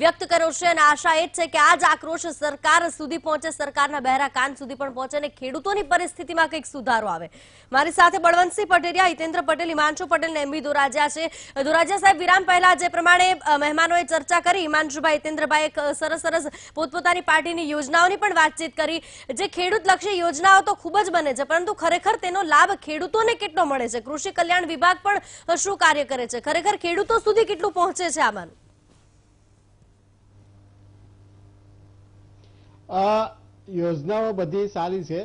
વ્યક્ત કર્યો છે, અને આશા એ જ છે કે આ જ આક્રોશ સરકાર સુધી પહોંચે, સરકારના બહેરા કાન સુધી પણ પહોંચે અને ખેડૂતોની પરિસ્થિતિમાં કંઈક સુધારો આવે. મારી સાથે બળવંતસિંહ પટેલિયા, હિતેન્દ્ર પટેલ, હિમાંશુ પટેલ ને એમબી દોરાજીયા છે. દોરાજીયા સાહેબ, વિરામ પહેલા જે પ્રમાણે મહેમાનોએ ચર્ચા કરી, હિમાંશુભાઈ, હિતેન્દ્રભાઈ સરસ પોતપોતાની પાર્ટીની યોજનાઓની પણ વાતચીત કરી. જે ખેડૂત લક્ષી યોજનાઓ તો ખૂબ જ બને છે, પરંતુ ખરેખર તેનો લાભ ખેડૂતોને કેટલો મળે છે? કૃષિ કલ્યાણ વિભાગ પણ શું કાર્ય કરે છે? ખરેખર ખેડૂતો સુધી કેટલું પહોંચે છે આમાં? યોજનાઓ બધી સારી છે,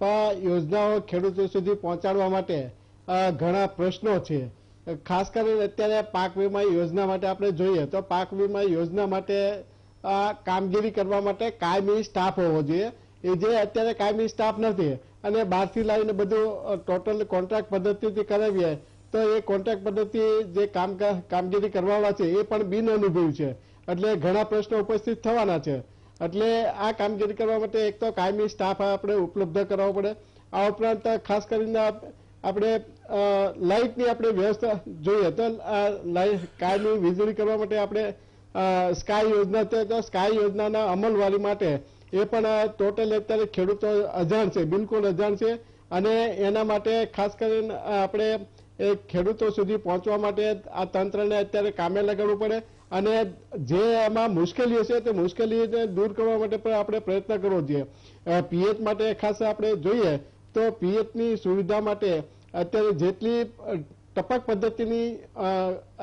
પણ યોજનાઓ ખેડૂતો સુધી પહોંચાડવા માટે ઘણા પ્રશ્નો છે. ખાસ કરીને અત્યારે પાક વીમા યોજના માટે આપણે જોઈએ તો પાક વીમા યોજના માટે કામગીરી કરવા માટે કાયમી સ્ટાફ હોવો જોઈએ. એ જે અત્યારે કાયમી સ્ટાફ નથી, અને બહારથી લાવીને બધું ટોટલ કોન્ટ્રાક્ટ પદ્ધતિથી કરાવીએ તો એ કોન્ટ્રાક્ટ પદ્ધતિ જે કામગીરી કરવાવાળા છે એ પણ બિનઅનુભવી છે, એટલે ઘણા પ્રશ્નો ઉપસ્થિત થવાના છે. એટલે આ કામગીરી કરવા માટે એક તો કાયમી સ્ટાફ આપણે ઉપલબ્ધ કરાવવો પડે. આ ઉપરાંત ખાસ કરીને આપણે લાઇટની આપણે વ્યવસ્થા જોઈએ તો કાયમી વીજળી કરવા માટે આપણે સ્કાય યોજના છે, તો સ્કાય યોજનાના અમલવારી માટે એ પણ ટોટલ અત્યારે ખેડૂતો અજાણ છે, બિલકુલ અજાણ છે. અને એના માટે ખાસ કરીને આપણે એ ખેડૂતો સુધી પહોંચવા માટે આ તંત્રને અત્યારે કામે લગાડવું પડે, અને જે એમાં મુશ્કેલીઓ છે તે મુશ્કેલીઓને દૂર કરવા માટે પણ આપણે પ્રયત્ન કરવો જોઈએ. પીએચ માટે ખાસ આપણે જોઈએ તો પીએચની સુવિધા માટે અત્યારે જેટલી ટપક પદ્ધતિની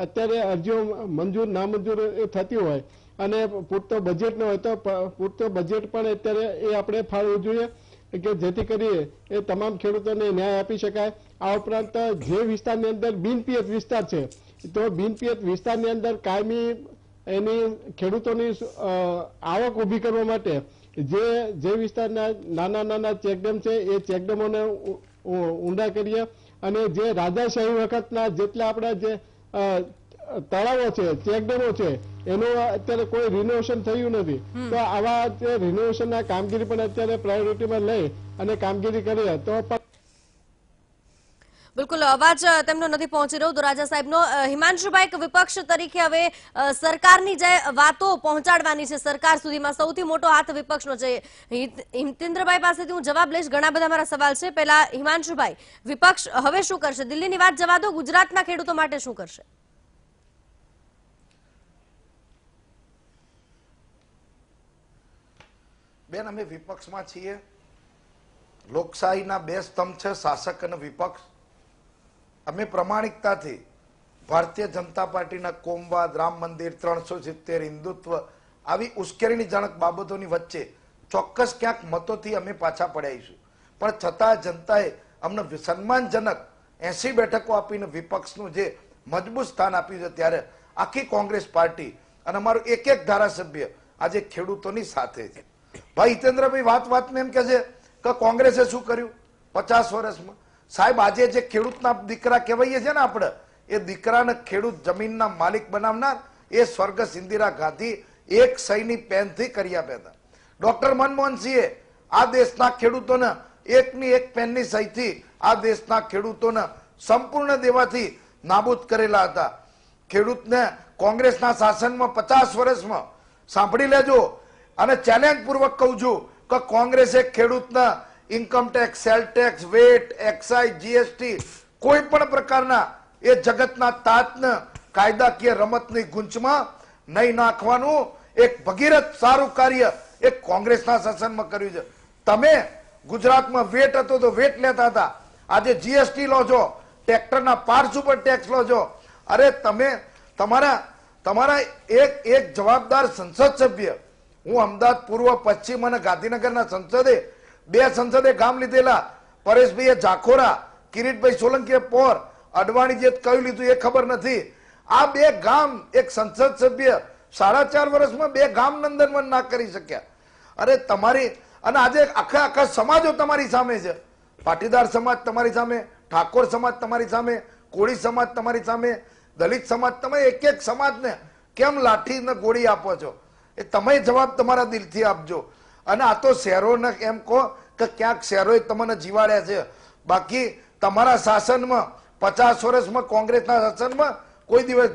અત્યારે અરજીઓ મંજૂર નામંજૂર થતી હોય, અને પૂરતો બજેટ ન હોય તો પૂરતો બજેટ પણ અત્યારે એ આપણે ફાળવવું જોઈએ કે જેથી કરી એ તમામ ખેડૂતોને ન્યાય આપી શકાય. આ ઉપરાંત જે વિસ્તારની અંદર બિનપિયત વિસ્તાર છે, તો બિનપિયત વિસ્તારની અંદર કાયમી એની ખેડૂતોની આવક ઊભી કરવા માટે જે વિસ્તારના નાના ચેકડેમ છે એ ચેકડેમોને ઊંડા કરીએ, અને જે રાજાશાહી વખતના જેટલા આપણા જે તળાવો છે, ચેકડેમો છે, એનું અત્યારે કોઈ રિનોવેશન થયું નથી. તો આવા જે રિનોવેશનના કામગીરી પણ અત્યારે પ્રાયોરિટીમાં લઈ અને કામગીરી કરીએ તો પણ. બિલકુલ અવાજ તેમનો નથી પહોંચી રહ્યો દોરાજા સાહેબનો. હિમાંશુભાઈ, વિપક્ષ તરીકે હવે સરકારની જે વાતો પહોંચાડવાની છે સરકાર સુધીમાં સૌથી મોટો હાથ વિપક્ષનો છે. હિતેન્દ્રભાઈ પાસેથી હું જવાબ લઈશ, ઘણા બધા મારા સવાલ છે. પહેલા હિમાંશુભાઈ, વિપક્ષ હવે શું કરશે? દિલ્હીની વાત જવા દો, ગુજરાતના ખેડૂતો માટે શું કરશે? બેન, અમે વિપક્ષમાં છીએ. લોકશાહીના બે સ્તંભ છે, શાસક અને વિપક્ષ. અમે પ્રમાણિકતાથી ભારતીય જનતા પાર્ટીના કોમવાદ, રામ મંદિર, 370, હિન્દુત્વ આવી ઉશ્કેરણીજનક બાબતોની વચ્ચે ચોક્કસ ક્યાંક મતોથી અમે પાછા પડાઈશું, પણ છતાં જનતાએ અમને સન્માનજનક 80 બેઠકો આપીને વિપક્ષનું જે મજબૂત સ્થાન આપ્યું છે, ત્યારે આખી કોંગ્રેસ પાર્ટી અને અમારું એક ધારાસભ્ય આજે ખેડૂતોની સાથે છે. ભાઈ હિતેન્દ્રભાઈ વાતમાં એમ કે છે કે કોંગ્રેસે શું કર્યું 50 વર્ષમાં. સાહેબ આજે જે ખેડૂતના દીકરા કહેવાઈએ છે ને આપણે, એ દીકરાને ખેડૂત જમીનના માલિક બનાવનાર એ સ્વર્ગસ્થ ઇન્દિરા ગાંધી એક સહીની પેનથી કરી આપ્યા હતા. ડોક્ટર મનમોહનસિંહે આ દેશના ખેડૂતોને એકની એક પેનની સહીથી આ દેશના ખેડૂતોને સંપૂર્ણ દેવાથી નાબૂદ કરેલા હતા. ખેડૂતને કોંગ્રેસના શાસનમાં 50 વર્ષમાં સાંભળી લેજો, અને ચેલેન્જ પૂર્વક કહું છું કે કોંગ્રેસે ખેડૂતના income tax, sale tax, VAT, excise, GST કોઈ પણ પ્રકારના એ જગતના તાતને કાયદાકીય રમતની ગુંચમાં નહીં નાખવાનું એક ભગીરથ સારું કાર્ય એક કોંગ્રેસના શાસનમાં કર્યું છે. તમે ગુજરાતમાં વેટ હતો તો વેટ લેતા હતા, આજે જીએસટી લો છો, ટ્રેક્ટરના પાર્ટ્સ ઉપર ટેક્સ લો છો. અરે તમે તમારા એક જવાબદાર સંસદ સભ્ય, હું અમદાવાદ પૂર્વ, પશ્ચિમ અને ગાંધીનગરના બે સંસદે ગામ લીધેલા, પરેશભાઈએ જાખોરા, કિરીટભાઈ સોલંકીએ પોર, અડવાણી જે કયું લીધું એ ખબર નથી. આ બે ગામ એક સંસદ સભ્ય 4.5 વર્ષમાં બે ગામ નંદનવન ના કરી શક્યા. અરે તમારી, અને આજે આખા સમાજો તમારી સામે છે. પાટીદાર સમાજ તમારી સામે, ઠાકોર સમાજ તમારી સામે, કોળી સમાજ તમારી સામે, દલિત સમાજ, તમે એક એક સમાજને કેમ લાઠી ને ગોળી આપો છો એ તમે જવાબ તમારા દિલથી આપજો. અને આ તો શહેરોને એમ કહો કે ક્યાંક શહેરોએ તમને જીવાડ્યા છે, બાકી તમારા શાસનમાં 50 વર્ષમાં કોંગ્રેસના શાસનમાં કોઈ દિવસ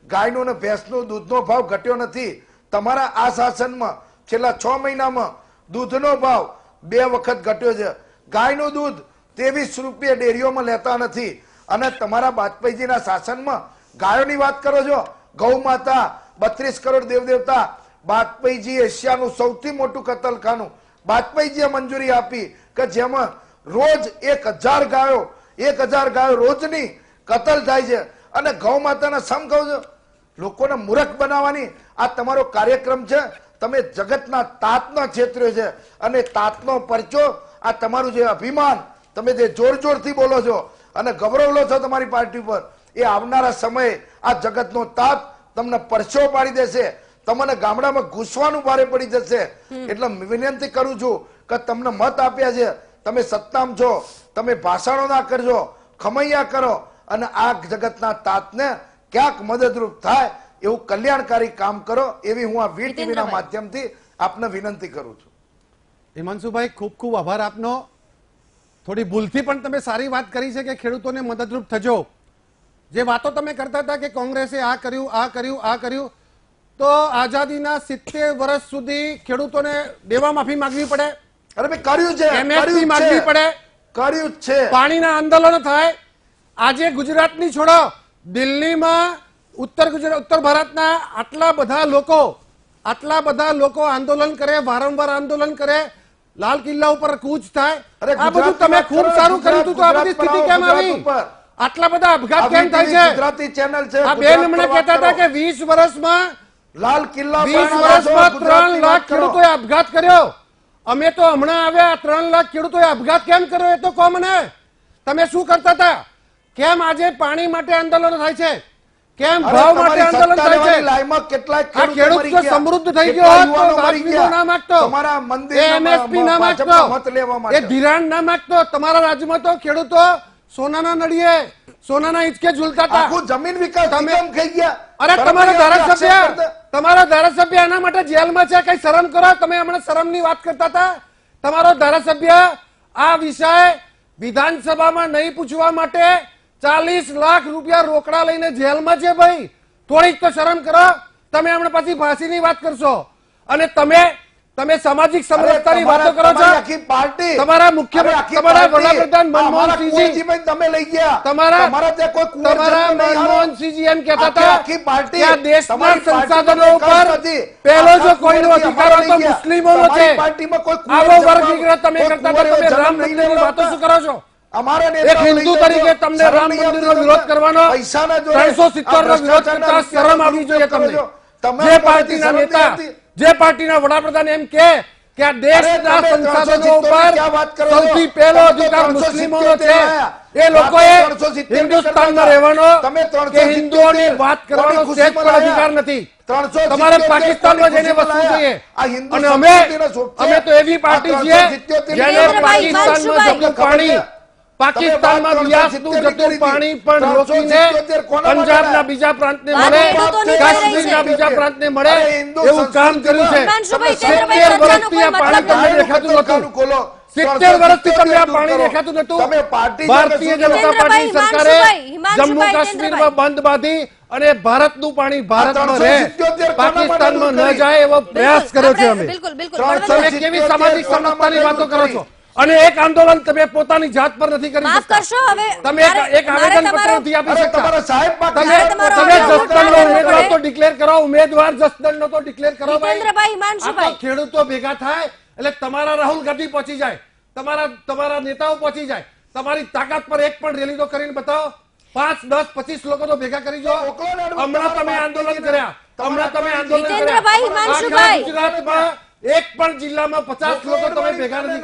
ગાયનો ને ભેંસનો દૂધનો ભાવ ઘટ્યો નથી. તમારા આ શાસનમાં છેલ્લા 6 મહિનામાં દૂધનો ભાવ 2 વખત ઘટ્યો છે. ગાયનું દૂધ 23 રૂપિયા ડેરીઓમાં લેતા નથી. અને તમારા વાજપેયીજીના શાસનમાં ગાયોની વાત કરો છો, ગૌ માતા, 32 કરોડ દેવદેવતા, વાજપેયીજી એશિયાનું સૌથી મોટું કતલખાનું વાજપેયીજીએ મંજૂરી આપી કે જેમાં રોજ 1000 ગાયો રોજની કતલ થાય છે. અને ગૌ માતાના સમ કહો છો, લોકોને મૂર્ખ બનાવવાની આ તમારો કાર્યક્રમ છે. તમે જગતના તાતના છેતર્યો છે, અને તાતનો પરચો આ તમારું જે અભિમાન, તમે જે જોરથી બોલો છો અને ગૌરવ લો છો તમારી પાર્ટી પર, એ આવનારા સમયે આ જગતનો તાત તમને પરચો પાડી દેશે. તમને ગામડામાં ઘૂસવાનું ભારે પડી જશે. એટલે વિનંતી કરું છું કે તમને મત આપ્યા છે, તમે સત્તામાં છો, તમે ભાષણો ના કરજો, ખમૈયા કરો, અને આ જગતના તાતને ક્યાંક મદદરૂપ થાય એવું કલ્યાણકારી કામ કરો, એવી હું આ વી ટીવીના માધ્યમથી આપને વિનંતી કરું છું. હિમાંશુભાઈ, ખૂબ ખૂબ આભાર આપનો. થોડી ભૂલથી પણ તમે સારી વાત કરી છે કે ખેડૂતોને મદદરૂપ થજો. જે વાતો તમે કરતા હતા કે કોંગ્રેસે આ કર્યું, તો આઝાદીના 70 વર્ષ સુધી ખેડૂતોને દેવા માફી માંગવી પડે, અરે ભાઈ કર્યું છે, એમએસપી માંગવી પડે, કર્યું છે, પાણીના આંદોલનો થાય. આજે ગુજરાતની છોડો, દિલ્હીમાં ઉત્તર ભારતના આટલા બધા લોકો આંદોલન કરે, વારંવાર આંદોલન કરે, લાલ કિલ્લા ઉપર કૂચ થાય. આ બધું તમે ખૂબ સારું કર્યું હતું, તો આ બધી સ્થિતિ કેમ આવી? આટલા બધા અપઘાત કેમ થાય છે? ગુજરાતી ચેનલ છે. આ બેન હમણાં કહેતા હતા કે 20 વર્ષમાં લાલ કિલ્લા 20 વર્ષમાં 3 લાખ ખેડૂતોએ અપઘાત કર્યો. અમે તો હમણાં આવ્યા, 3 લાખ ખેડૂતોએ અપઘાત કેમ કર્યો એ તો કહો મને. તમે શું કરતા હતા? કેમ આજે પાણી માટે આંદોલન થાય છે? કેમ ભાવ માટે આંદોલન થાય છે? આ ખેડૂત જો સમૃદ્ધ થઈ ગયો હોત તો બાજરીનો ના માંગતો, એમએસપી ના માંગતો, એ ધિરાણ ના માંગતો. તમારા રાજ્યમાં તો ખેડૂતો સોનાના નળિયે, સોનાના હિંચકે ઝૂલતા હતા. આખું જમીન વિકાસ નિગમ થઈ ગયા. અરે તમારો ધારાસભ્ય એના માટે જેલમાં છે. કઈ શરમ કરો. તમે હમણાં શરમની વાત કરતા હતા. તમારો ધારાસભ્ય આ વિષય વિધાનસભામાં નહીં પૂછવા માટે 40 લાખ રૂપિયા રોકડા લઈને જેલમાં છે. ભાઈ થોડીક તો શરમ કરો. તમે હમણાં પાછી ફાંસીની વાત કરશો, અને તમે સામાજિક સમરસતાની વાતો કરો છો. તમારા મુખ્યમંત્રી, તમારા વડાપ્રધાન મનમોહનસિંહજી, તમે લઈ ગયા. તમારા મનમોહનસિંહજી એમ કહેતા હતા કે આ દેશના સંસાધનો ઉપર પહેલો જો કોઈનો અધિકાર હોય તો મુસ્લિમોનો છે. આવો વર્ગ વિગ્રહ તમે કરતા હતા. તમે રામ મંદિરની વાતો શું કરો છો? એક હિન્દુ તરીકે તમને રામ મંદિરનો વિરોધ કરવાનો, 370 નો વિરોધ કરતા શરમ આવવી જોઈએ તમને. જે પાર્ટીના નેતા, જે પાર્ટીના વડાપ્રધાન એમ કે કે આ દેશના તમે સંસાધનો 370 ઉપર ક્યાં વાત કરો છો? સૌથી પહેલો તમે અધિકાર 370 મુસ્લિમોનો છે. આયા. એ લોકોએ 370 હિન્દુસ્તાનમાં કરતા. રહેવાનો તમે 370 કે હિન્દુઓની વાત કરવાનો કોની સહેજ પણ ખુશીમાં અધિકાર લાયા? નથી. 370 તમારે પાકિસ્તાનમાં જઈને કોની વસવું જોઈએ. આ હિન્દુ અને સંસ્કૃતિનો શોખ છે. અમે તો એવી પાર્ટી આ છીએ 370 જેને હિતેન્દ્રભાઈ, પાકિસ્તાનમાં જતું પાણી પાકિસ્તાનમાં બિયાસનું જતું પાણી પણ રોકીને 370 કોના માટે પંજાબના બીજા પ્રાંતને વાત મળે, ખેડૂતોની થઈ રહી છે. કાશ્મીરના બીજા પ્રાંતને મળે અરે હિન્દુ એવું કામ કર્યું છે. હિમાંશુભાઈ, 70 હિતેન્દ્રભાઈ, વર્ષથી આ પાણી તમને દેખાતું નહોતું. ખોલો 70 વર્ષથી તમને આ પાણી દેખાતું નહોતું. તમે પાર્ટી ભારતીય જનતા પાર્ટી સરકારે હિમાંશુભાઈ, જમ્મુ કાશ્મીરમાં બંધ બાંધી અને ભારતનું પાણી ભારતમાં રહે, 377 પાકિસ્તાનમાં ન કરી. જાય એવો પ્રયાસ કર્યો છે અમે. બિલકુલ બિલકુલ 370 તમે કેવી સામાજિક સમરસતાની વાતો કરો છો? અને એક આંદોલન તમે પોતાની જાત પર નથી કરી માફ શકતા. કરશો, હવે તમે એક મારે આવેદન પત્ર તમારો- નથી આપી અરે શકતા. તમારા સાહેબ તમે તમારો તમે આગ્રહ જસદણનો કરવો ઉમેદવાર પડે. તો ડિક્લેર કરો, ઉમેદવાર જસદણનો તો ડિક્લેર કરો ભાઈ. હિતેન્દ્રભાઈ, આ હિમાંશુભાઈ. તો ખેડૂતો ભેગા થાય એટલે તમારા રાહુલ ગાંધી પહોંચી જાય, તમારા નેતાઓ પહોંચી જાય. તમારી તાકાત પર એક પણ રેલી તો કરીને બતાવો. 5, 10, 25 લોકો તો ભેગા કરી જો. હમણાં તમે આંદોલન કર્યા, હમણાં તમે આંદોલન હિતેન્દ્રભાઈ, કર્યા. હિમાંશુભાઈ. આખા ગુજરાતમાં એક પણ જિલ્લામાં 50 લોકો તમે ભેગા નથી.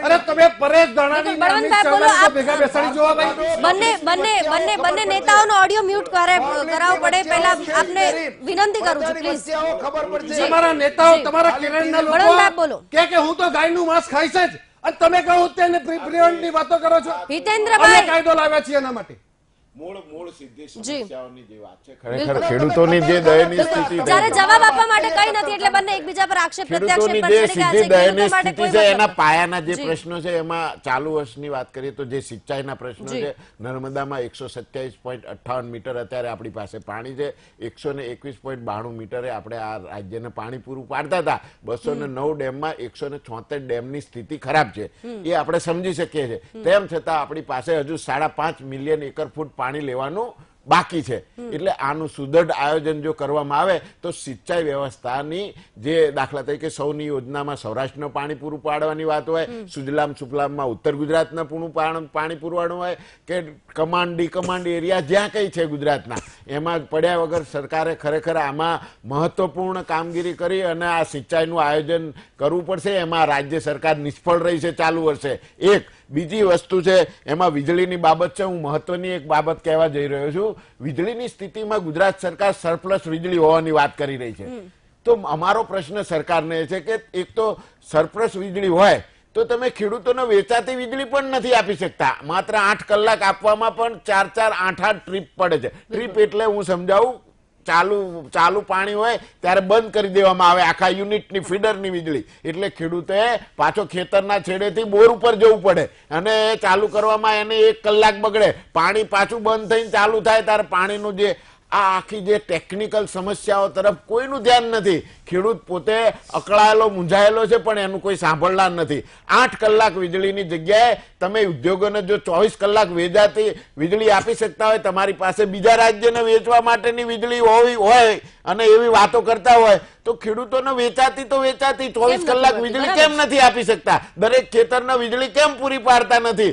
અરે તમે પરેશ ધાનાણી અને અમિત બળવંતભાઈ, બોલો. શાહને તો આપ- ભેગા બેસાડી જોવા ભાઈ. બંને નેતાઓનો ઓડિયો મ્યુટ કરાવવો પડે. પહેલા આપને વિનંતી કરું છું, પ્લીઝ. ખબર પડશે તમારા નેતાઓ, જી. તમારા કેરળના બળવંતભાઈ, બોલો. લોકો કે હું તો ગાયનું માંસ ખાઈશ જ, અને તમે કહો તેને પ્રિવન્ટ વાતો કરો છો. હિતેન્દ્રભાઈ. અમે કાયદો લાવ્યા છીએ એના માટે. મૂળ સીધી જી. સમસ્યાઓની જે વાત છે, ખરેખર ખેડૂતોની જે દયનીય સ્થિતિ જ્યારે જવાબ આપવા માટે કઈ નથી એટલે બંને એકબીજા પર આક્ષેપ પ્રત્યાક્ષેપ ખેડૂતોની પર જે ચડી ગયા સીધી છે. દયનીય ખેડૂતો માટે સ્થિતિ કોઈ છે, મતલબ એના નથી. પાયાના જે જી. પ્રશ્નો છે, એમાં ચાલુ વર્ષની વાત કરીએ તો જે સિંચાઈના પ્રશ્નો જી. છે, નર્મદામાં 127.58 મીટર અત્યારે આપણી પાસે પાણી છે. 121.92 મીટરે આપણે આ રાજ્યને પાણી પૂરું પાડતા હતા. 209 ડેમમાં 176 ડેમની સ્થિતિ ખરાબ છે, એ આપણે સમજી શકીએ છીએ. તેમ છતાં આપણી પાસે હજુ 5.5 મિલિયન એકર ફૂટ પાણી લેવાનું બાકી છે. એટલે આનું સુદૃઢ આયોજન જો કરવામાં આવે તો સિંચાઈ વ્યવસ્થાની જે દાખલા તરીકે સૌની યોજનામાં સૌરાષ્ટ્રનું પાણી પૂરું પાડવાની વાત હોય, સુજલામ સુફલામમાં ઉત્તર ગુજરાતના પાણી પૂરવાનું હોય, કે કમાન્ડ ડીકમાન્ડ એરિયા જ્યાં કઈ છે ગુજરાતના, એમાં પડ્યા વગર સરકારે ખરેખર આમાં મહત્વપૂર્ણ કામગીરી કરી અને આ સિંચાઈનું આયોજન કરવું પડશે. એમાં રાજ્ય સરકાર નિષ્ફળ રહી છે ચાલુ વર્ષે. બીજી વસ્તુ છે, એમાં વીજળીની બાબત છે. હું મહત્વની એક બાબત કહેવા જઈ રહ્યો છું. વીજળીની સ્થિતિમાં ગુજરાત સરકાર સરપ્લસ વીજળી હોવાની વાત કરી રહી છે. તો અમારો પ્રશ્ન સરકારને છે કે એક તો સરપ્લસ વીજળી હોય તો તમે ખેડૂતોને વેચાતી વીજળી પણ નથી આપી શકતા. માત્ર 8 કલાક આપવામાં પણ 4, 8 ટ્રીપ પડે છે. ટ્રીપ એટલે હું સમજાવું, ચાલુ પાણી હોય ત્યારે બંધ કરી દેવામાં આવે આખા યુનિટની ફીડરની વીજળી. એટલે ખેડૂતે પાછો ખેતરના છેડેથી બોર ઉપર જવું પડે અને ચાલુ કરવામાં એને 1 કલાક બગડે. પાણી પાછું બંધ થઈને ચાલુ થાય ત્યારે પાણીનું જે આ આખી જે ટેકનિકલ સમસ્યાઓ તરફ કોઈનું ધ્યાન નથી. ખેડૂત પોતે અકળાયેલો મૂંઝાયેલો છે પણ એનું કોઈ સાંભળનાર નથી. 8 કલાક વીજળીની જગ્યાએ તમે ઉદ્યોગોને જો 24 કલાક વેચાતી વીજળી આપી શકતા હોય, તમારી પાસે બીજા રાજ્યને વેચવા માટેની વીજળી હોય અને એવી વાતો કરતા હોય તો ખેડૂતોને વેચાતી 24 કલાક વીજળી કેમ નથી આપી શકતા? દરેક ખેતરને વીજળી કેમ પૂરી પાડતા નથી?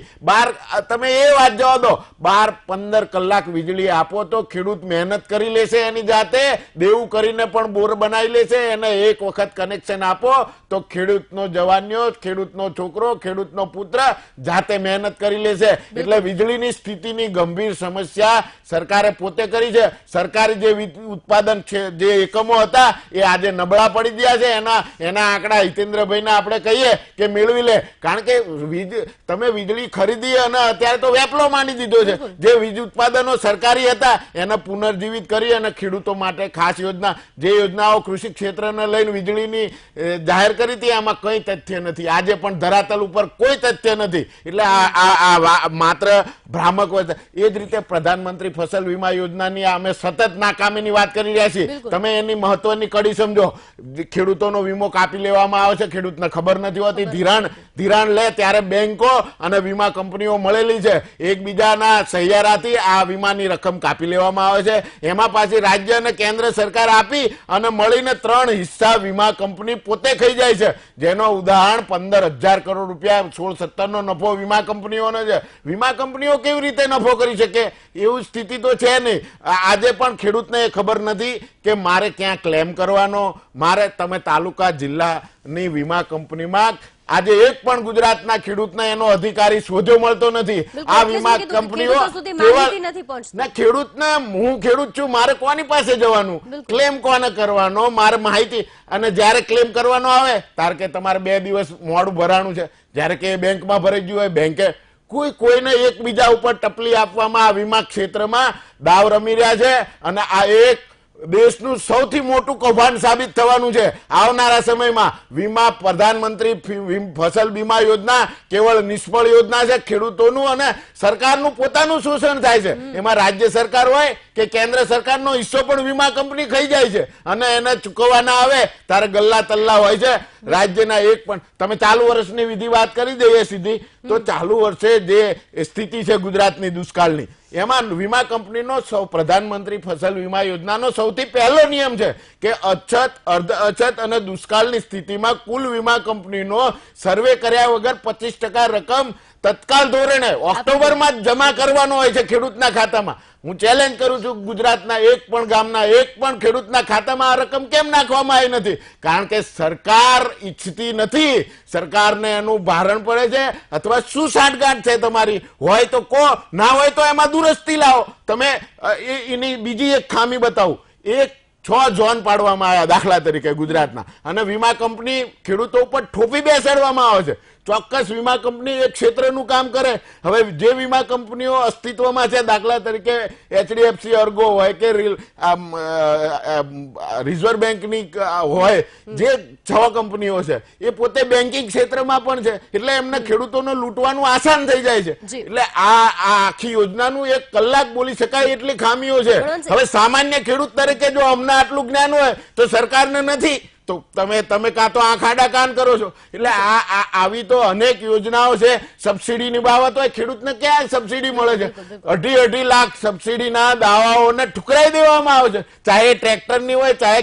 તમે એ વાત જવા દો, 12-15 કલાક વીજળી આપો તો ખેડૂત મહેનત કરી લેશે, એની જાતે દેવું કરીને પણ બોર બનાવી લેશે. એને એક વખત કનેક્શન આપો તો ખેડૂતનો જવાનીઓ, ખેડૂતનો છોકરો, ખેડૂતનો પુત્ર જાતે મહેનત કરી લેશે. એટલે વીજળીની સ્થિતિની ગંભીર સમસ્યા સરકારે પોતે કરી છે. સરકારી જે ઉત્પાદન જે એકમો હતા એ આજે નબળા પડી ગયા છે. એના આંકડા હિતેન્દ્રભાઈને આપણે કહીએ કે મેળવી લે, કારણ કે તમે વીજળી ખરીદી અને અત્યારે તો વેપલો માની દીધો છે. જે વીજ ઉત્પાદનો સરકારી હતા એને પુનર્જીવિત કરી અને ખેડૂતો માટે ખાસ યોજના, જે યોજનાઓ કૃષિ ક્ષેત્રને લઈને વીજળીની જાહેર કરી હતી એમાં કંઈ તથ્ય નથી. આજે પણ ધરાતલ ઉપર કોઈ તથ્ય નથી. એટલે આ માત્ર ભ્રામક હોય. એ જ રીતે પ્રધાનમંત્રી ફસલ વીમા યોજનાની અમે સતત નાકામીની વાત કરી રહ્યા છીએ. તમે એની મહત્વની કડી સમજો. ખેડૂતોનો વીમો કાપી લેવામાં આવે છે, ખેડૂતને ખબર નથી હોતી. ધિરાણ લે ત્યારે બેંકો અને વીમા કંપનીઓ મળેલી છે, એકબીજાના સહિયારાથી આ વીમાની રકમ કાપી લેવામાં આવે છે. એમાં પાછી રાજ્ય અને કેન્દ્ર સરકાર આપી અને મળીને 3 હિસ્સા વીમા કંપની પોતે ખાઈ જાય છે. જેનો ઉદાહરણ 15,000 કરોડ રૂપિયા 16-17 નો નફો વીમા કંપનીઓનો છે. વીમા કંપનીઓ કેવી રીતે નફો કરી શકે? એવું સ્થિતિ તો છે નહીં. આજે પણ ખેડૂતને ખબર નથી કે મારે ક્યાં ક્લેમ કરવાનો. મારે તમે તાલુકા જિલ્લાની વીમા કંપનીમાં આજે એક પણ ગુજરાતના ખેડૂતને એનો અધિકારી શોધ્યો મળતો નથી. આ વીમા કંપનીઓ ખેડૂતને, હું ખેડૂત છું, મારે કોની પાસે જવાનું, ક્લેમ કોને કરવાનો, મારે માહિતી. અને જયારે ક્લેમ કરવાનો આવે ત્યારે કે તમારે 2 દિવસ મોડું ભરાણું છે, જયારે કે બેંકમાં ભરાઈ ગયું હોય, બેંકે કોઈને એકબીજા ઉપર ટપલી આપવામાં આ વીમા ક્ષેત્રમાં દાવ રમી રહ્યા છે. અને આ એક દેશનું સૌથી મોટું કૌભાંડ સાબિત થવાનું છે આવનારા સમયમાં. વીમા પ્રધાનમંત્રી ફસલ વીમા યોજના કેવળ નિષ્ફળ યોજના છે. ખેડૂતોનું અને સરકારનું પોતાનું શોષણ થાય છે. એમાં રાજ્ય સરકાર હોય કે કેન્દ્ર સરકારનો હિસ્સો પણ વીમા કંપની ખાઈ જાય છે અને એને ચૂકવવાના આવે ત્યારે ગલ્લા તલ્લા હોય છે. રાજ્યના એક પણ, તમે ચાલુ વર્ષની વિધિ વાત કરી દઈએ સીધી, તો ચાલુ વર્ષે જે સ્થિતિ છે ગુજરાતની દુષ્કાળની, એમાં વીમા કંપનીનો પ્રધાનમંત્રી ફસલ વીમા યોજનાનો સૌથી પહેલો નિયમ છે કે અછત, અર્ધ અછત અને દુષ્કાળની સ્થિતિમાં કુલ વીમા કંપનીનો સર્વે કર્યા વગર 25% રકમ તત્કાલ ધોરણે ઓક્ટોબરમાં જ જમા કરવાનો હોય છે ખેડૂતના ખાતામાં. હું ચેલેન્જ કરું છું, ગુજરાતના એક પણ ગામના એક પણ ખેડૂતના ખાતામાં આ રકમ કેમ નાખવામાં આવી નથી? કારણ કે સરકાર ઈચ્છતી નથી. સરકારને એનું ભારણ પડે છે. અથવા શું સાંઠગાંઠ છે તમારી? હોય તો કો, ના હોય તો એમાં દુરસ્તી લાવો. તમે એની બીજી એક ખામી બતાવું. 6 ઝોન પાડવામાં આવ્યા દાખલા તરીકે ગુજરાતના, અને વીમા કંપની ખેડૂતો ઉપર ઠોપી બેસાડવામાં આવે છે. ચોક્કસ વીમા કંપની એક ક્ષેત્રનું કામ કરે. હવે જે વીમા કંપનીઓ અસ્તિત્વમાં છે, દાખલા તરીકે HDFC અર્ગો હોય કે રિઝર્વ બેંકની હોય, જે 6 કંપનીઓ છે એ પોતે બેન્કિંગ ક્ષેત્રમાં પણ છે, એટલે એમને ખેડૂતોને લૂંટવાનું આસાન થઈ જાય છે. એટલે આ આખી યોજનાનું 1 કલાક બોલી શકાય એટલી ખામીઓ છે. હવે સામાન્ય ખેડૂત તરીકે જો અમને આટલું જ્ઞાન હોય તો સરકારને નથી, તો તમે કાં તો આંખ આડા કાન કરો છો. એટલે આવી તો અનેક યોજનાઓ છે. સબસિડીની બાબત હોય, ખેડૂતને ક્યાં સબસિડી મળે છે? 2.5 લાખ સબસિડીના દાવાઓને ઠુકરાઈ દેવામાં આવે છે. ચાહે ટ્રેક્ટરની હોય, ચાહે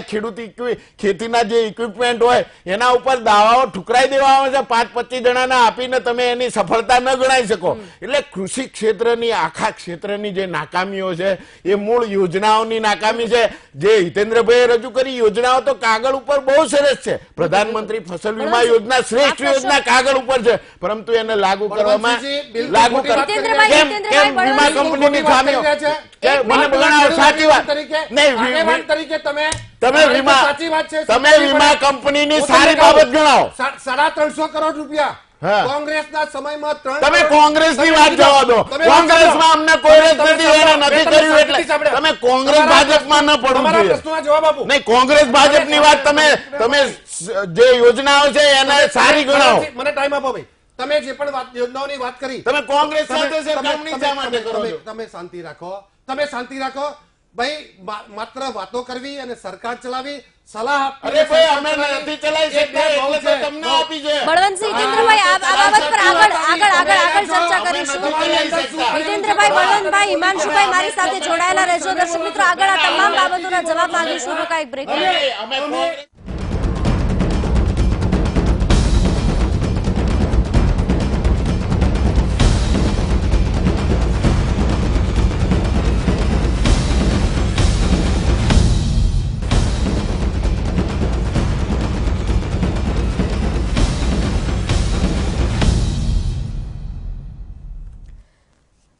ખેતીના જે ઇક્વિપમેન્ટ હોય, એના ઉપર દાવાઓ ઠુકરાઈ દેવામાં આવે છે. 5-25 જણાને આપીને તમે એની સફળતા ન ગણાઈ શકો. એટલે કૃષિ ક્ષેત્રની, આખા ક્ષેત્રની જે નાકામીઓ છે એ મૂળ યોજનાઓની નાકામી છે. જે હિતેન્દ્રભાઈએ રજૂ કરી યોજનાઓ તો કાગળ ઉપર બહુ સરસ છે. પ્રધાનમંત્રી ફસલ વીમા યોજના શ્રેષ્ઠ યોજના કાગળ ઉપર છે, પરંતુ એને લાગુ કરવામાં કેમ વીમા કંપનીની ખામીઓ? મને બોલાવો, સાચી વાત નહીં. તમે વીમા કંપનીની સારી બાબત ગણાવો. 350 કરોડ રૂપિયા કોંગ્રેસના સમયમાં તમે કોંગ્રેસની વાત જવા દો. કોંગ્રેસમાં અમને કોઈ નથી કર્યું, એટલે તમે કોંગ્રેસ ભાજપમાં ન પડવું જોઈએ. જવાબ આપો. નહીં, કોંગ્રેસ ભાજપની વાત તમે જે યોજનાઓ છે એને સારી ગણાવો. મને ટાઈમ આપો ભાઈ. તમે જે પણ યોજનાઓની વાત કરી, તમે કોંગ્રેસ સાથે સરખામણી શા માટે કરો છો? તમે શાંતિ રાખો, તમે શાંતિ રાખો ભાઈ. માત્ર વાતો કરવી અને સરકાર ચલાવી, સલાહ અરે ભાઈ અમે નથી ચલાવી શકતા એટલે તો તમને આપી છે. બળવંતસિંહ, હિતેન્દ્રભાઈ આ બાબત પર આગળ ચર્ચા કરીશું. હિતેન્દ્રભાઈ, બળવંતભાઈ, હિમાંશુભાઈ મારી સાથે જોડાયેલા રહેજો. દર્શક મિત્રો, આગળ આ તમામ બાબતોના જવાબ માંગીશું. તો કાંઈક બ્રેક.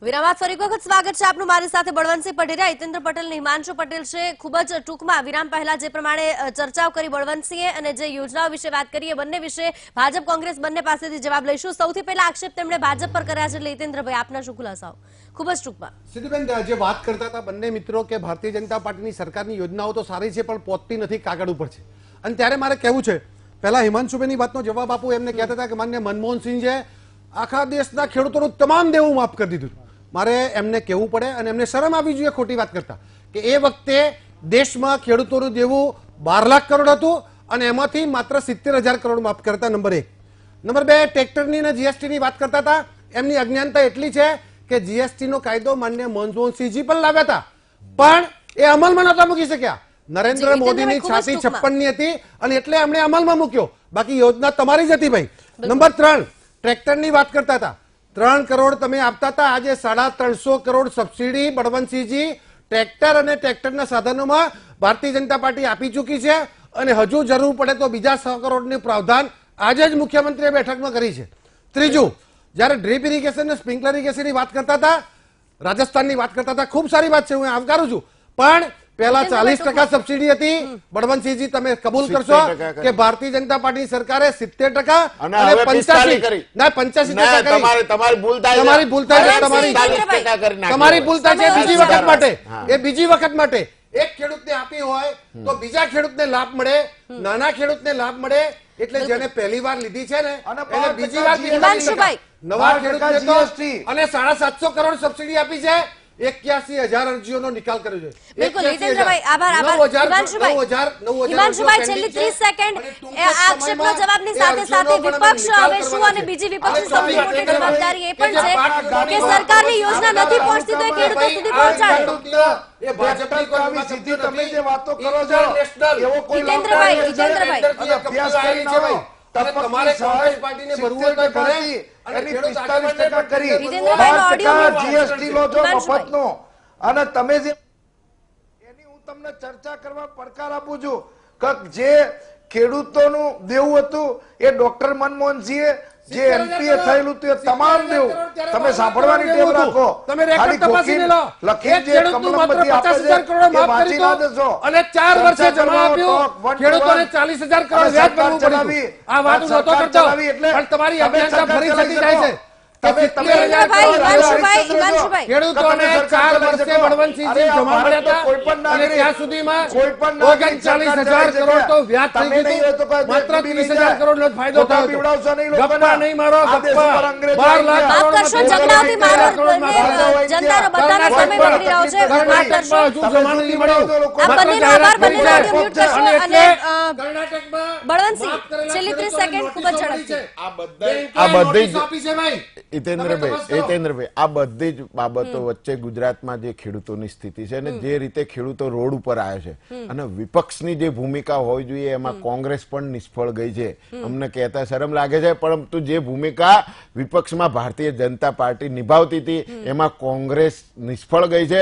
વિરામ ફરી વખત સ્વાગત છે આપનું. મારી સાથે બળવંતસિંહ પટેરિયા, હિતેન્દ્ર પટેલ અને હિમાંશુ પટેલ છે. ખૂબ જ ટૂંકમાં વિરામ પહેલા જે પ્રમાણે ચર્ચાઓ કરી બળવંતસિંહે અને જે યોજનાઓ વિશે વાત કરીએ, બંને વિશે ભાજપ કોંગ્રેસ બંને પાસેથી જવાબ લઈશું. સૌથી પહેલા આક્ષેપ તેમણે ભાજપ પર કર્યા છે, એટલે હિતેન્દ્રભાઈ આપના શું ખુલાસાઓ? ખૂબ જ ટૂંકમાં. સિદ્ધિબેન, જે વાત કરતા હતા બંને મિત્રો કે ભારતીય જનતા પાર્ટીની સરકારની યોજનાઓ તો સારી છે પણ પહોંચતી નથી, કાગળ ઉપર છે. અને ત્યારે મારે કહેવું છે, પહેલા હિમાંશુભાઈની વાતનો જવાબ આપું. એમને કહેતા હતા કે માન્ય મનમોહનસિંહે આખા દેશના ખેડૂતોનું તમામ દેવું માફ કરી દીધું. મારે એમને કહેવું પડે અને એમને શરમ આવી જોઈએ ખોટી વાત કરતા કે એ વખતે દેશમાં ખેડૂતોનું દેવું 12 લાખ કરોડ હતું અને એમાંથી માત્ર 70,000 કરોડ માફ કરતા. નંબર 1. નંબર 2, ટ્રેક્ટરની અને જીએસટીની વાત કરતા હતા. એમની અજ્ઞાનતા એટલી છે કે જીએસટીનો કાયદો માન્ય મનમોહનસિંહજી પણ લાવ્યા હતા, પણ એ અમલમાં નહોતા મૂકી શક્યા. નરેન્દ્ર મોદીની છાતી 56ની હતી અને એટલે એમણે અમલમાં મૂક્યો. બાકી યોજના તમારી જ હતી ભાઈ. નંબર 3, ટ્રેક્ટરની વાત કરતા હતા. 3 કરોડ તમે આપતા હતા, આજે 350 કરોડ સબસિડી બળવંતસિંહજી ટ્રેક્ટર અને ટ્રેક્ટરના સાધનોમાં ભારતીય જનતા પાર્ટી આપી ચૂકી છે અને હજુ જરૂર પડે તો બીજા 100 કરોડનું પ્રાવધાન આજે જ મુખ્યમંત્રીએ બેઠકમાં કરી છે. ત્રીજું, જ્યારે ડ્રીપ ઇરિગેશન અને સ્પ્રિંકલર ઇરિગેશનની વાત કરતા હતા, રાજસ્થાનની વાત કરતા હતા, ખૂબ સારી વાત છે, હું આવકારું છું, પણ પહેલા 40% સબસિડી હતી. બળવંતસિંહજી તમે કબૂલ કરશો કે ભારતીય જનતા પાર્ટી સરકારે 70% અને 85% ના 85% તમારી ભૂલ થાય છે. તમારી ભૂલ થાય છે. તમારી ભૂલ થાય છે બીજી વખત માટે. એ બીજી વખત માટે એક ખેડૂતને આપી હોય તો બીજા ખેડૂતને લાભ મળે, નાના ખેડૂતને લાભ મળે. એટલે જેને પહેલી વાર લીધી છે ને એને બીજી વાર નવા ખેડૂતને તો અને 750 કરોડ સબસિડી આપી છે. 81,000 અરજીઓનો નિકાલ કર્યો છે. બિલકુલ હિતેન્દ્રભાઈ, આભાર. હિમાંશુભાઈ, છેલ્લી 30 સેકન્ડ આ આક્ષેપનો જવાબની સાથે સાથે વિપક્ષ હવે શું અને બીજી વિપક્ષની સૌથી મોટી જવાબદારી એ પણ છે કે સરકારની યોજના નથી પહોંચતી તો એ ખેડૂતો સુધી પહોંચાડે. એ ભાજપની કોઈ સીધી તમે જે વાતો કરો છો એવો કોઈ હિતેન્દ્રભાઈ, અભ્યાસ કરી છે. તમારે કોંગ્રેસ પાર્ટીને ભરવું હોય તો ભરે અને ખેડૂત 45% કરી, હિતેન્દ્રભાઈનો ઓડિયો 12% GST લો છો મફતનો. અને તમે જે એની હું તમને ચર્ચા કરવા પડકાર આપું છું કે જે ખેડૂતોનું દેવું હતું એ ડોક્ટર મનમોહનસિંહે જે એમપીએ થયેલું હતું એ તમામ દેવું તમે સાંભળવાની ટેવ રાખો. તમે રેકોર્ડ તપાસીને લો. લખી જે કમલમથી આપે છે એ વાંચી ના દેશો અને 4 વર્ષે જમા આપ્યું, ખેડૂતોને 40,000 કરોડ વ્યાજ ભરવું પડ્યું. આ વાત હું નહોતો કરતો, પણ તમારી અભ્યાસ ફરી ચડી જાય છે. ખેડૂતોને 4 વર્ષે બળવંતસિંહજી જમા મળ્યા હતા અને ત્યાં સુધીમાં 39,000 કરોડ તો વ્યાજ થઈ ગયું હતું. માત્ર 30,000 કરોડનો જ ફાયદો થયો હતો. ગપ્પા નહીં મારો, ગપ્પા 12 લાખ માફ કરશો, ઝઘડાઓથી મારો જનતાનો બધાનો સમય બગડી રહ્યો છે. માફ કરશો. હજુ જમા નહીં મળ્યો. આ બંનેનો આભાર. બંનેનો ઓડિયો મ્યુટ કરશો. અને કર્ણાટકમાં બળવંતસિંહ, છેલ્લી 30 સેકન્ડ ખૂબ જ ઝડપથી. આ બધી જ આપી છે ભાઈ. હિતેન્દ્રભાઈ, આ બધી જ બાબતો વચ્ચે ગુજરાતમાં જે ખેડૂતોની સ્થિતિ છે અને જે રીતે ખેડૂતો રોડ ઉપર આવ્યા છે અને વિપક્ષની જે ભૂમિકા હોવી જોઈએ એમાં કોંગ્રેસ પણ નિષ્ફળ ગઈ છે. અમને કહેતા શરમ લાગે છે, પરંતુ જે ભૂમિકા વિપક્ષમાં ભારતીય જનતા પાર્ટી નિભાવતી હતી એમાં કોંગ્રેસ નિષ્ફળ ગઈ છે.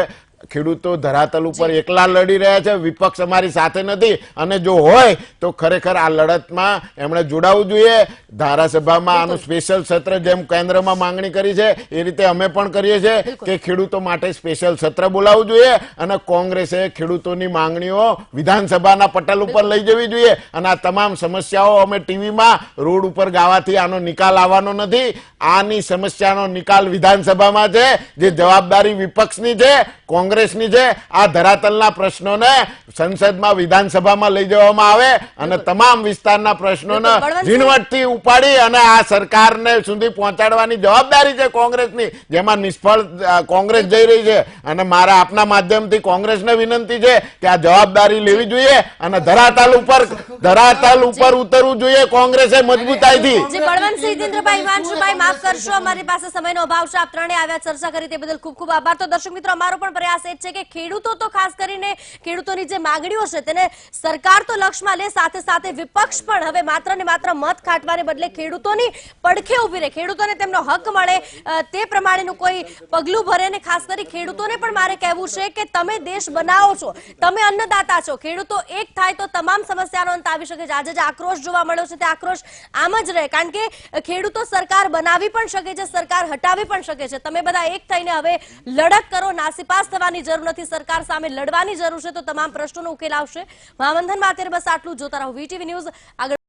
ખેડૂતો ધરાતલ ઉપર એકલા લડી રહ્યા છે, વિપક્ષ અમારી સાથે નથી. અને જો હોય તો ખરેખર આ લડતમાં એમણે જોડાવું જોઈએ. ધારાસભામાં આનું સ્પેશિયલ સત્ર જેમ કેન્દ્રમાં માંગણી કરી છે એ રીતે અમે પણ કરીએ છીએ કે ખેડૂતો માટે સ્પેશિયલ સત્ર બોલાવવું જોઈએ અને કોંગ્રેસે ખેડૂતોની માંગણીઓ વિધાનસભાના પટલ ઉપર લઈ જવી જોઈએ. અને આ તમામ સમસ્યાઓ અમે ટીવીમાં રોડ ઉપર ગાવાથી આનો નિકાલ આવવાનો નથી. આની સમસ્યાનો નિકાલ વિધાનસભામાં છે, જે જવાબદારી વિપક્ષની છે, કોંગ્રેસની છે. આ ધરાતલના પ્રશ્નોને સંસદમાં વિધાનસભામાં લઈ જવામાં આવે અને તમામ વિસ્તારના પ્રશ્નોને ઝીણવટથી ઉપાડી અને આ સરકારને સુધી પહોંચાડવાની જવાબદારી છે કોંગ્રેસની, જેમાં નિષ્ફળ કોંગ્રેસ જઈ રહી છે. અને મારા આપના માધ્યમથી કોંગ્રેસને વિનંતી છે કે આ જવાબદારી લેવી જોઈએ અને ધરાતલ ઉપર ઉતરવું જોઈએ કોંગ્રેસે મજબૂતાઈથી. બળવંતસિંહ, હિતેન્દ્રભાઈ, હિમાંશુભાઈ, માફ કરશો, અમારી પાસે સમયનો અભાવ છે. આપ ત્રણે આવ્યા, ચર્ચા કરી તે બદલ ખૂબ ખૂબ આભાર. તો દર્શક મિત્રો, અમારો પણ પ્રયાસ એ છે કે ખેડૂતો તો ખાસ કરીને ખેડૂતોની જે માંગણીઓ છે તેને સરકાર તો લક્ષમાં લે, સાથે સાથે વિપક્ષ પણ હવે માત્ર ને માત્ર મત ખાટવાને બદલે ખેડૂતોની પડખે ઉભી રહે, ખેડૂતોને તેમનો હક મળે તે પ્રમાણેનું કોઈ પગલું ભરે. ને ખાસ કરી ખેડૂતોને પણ મારે કહેવું છે કે તમે દેશ બનાવો છો, તમે અન્નદાતા છો. ખેડૂતો એક થાય તો તમામ સમસ્યાનો અંત આવી શકે છે. આજે જે આક્રોશ જોવા મળ્યો છે તે આક્રોશ આમ જ રહે, કારણ કે ખેડૂતો સરકાર બનાવી પણ શકે છે, સરકાર હટાવી પણ શકે છે. તમે બધા એક થઈને હવે લડત કરો. નાસીપાસ થવાની જરૂર નથી, સરકાર સામે લડવાની જરૂર છે. તો તમામ પ્રશ્નોનો ઉકેલ આવશે. મહામંથનમાં અત્યારે બસ આટલું. જોતા રહો VTV ન્યૂઝ. આગળ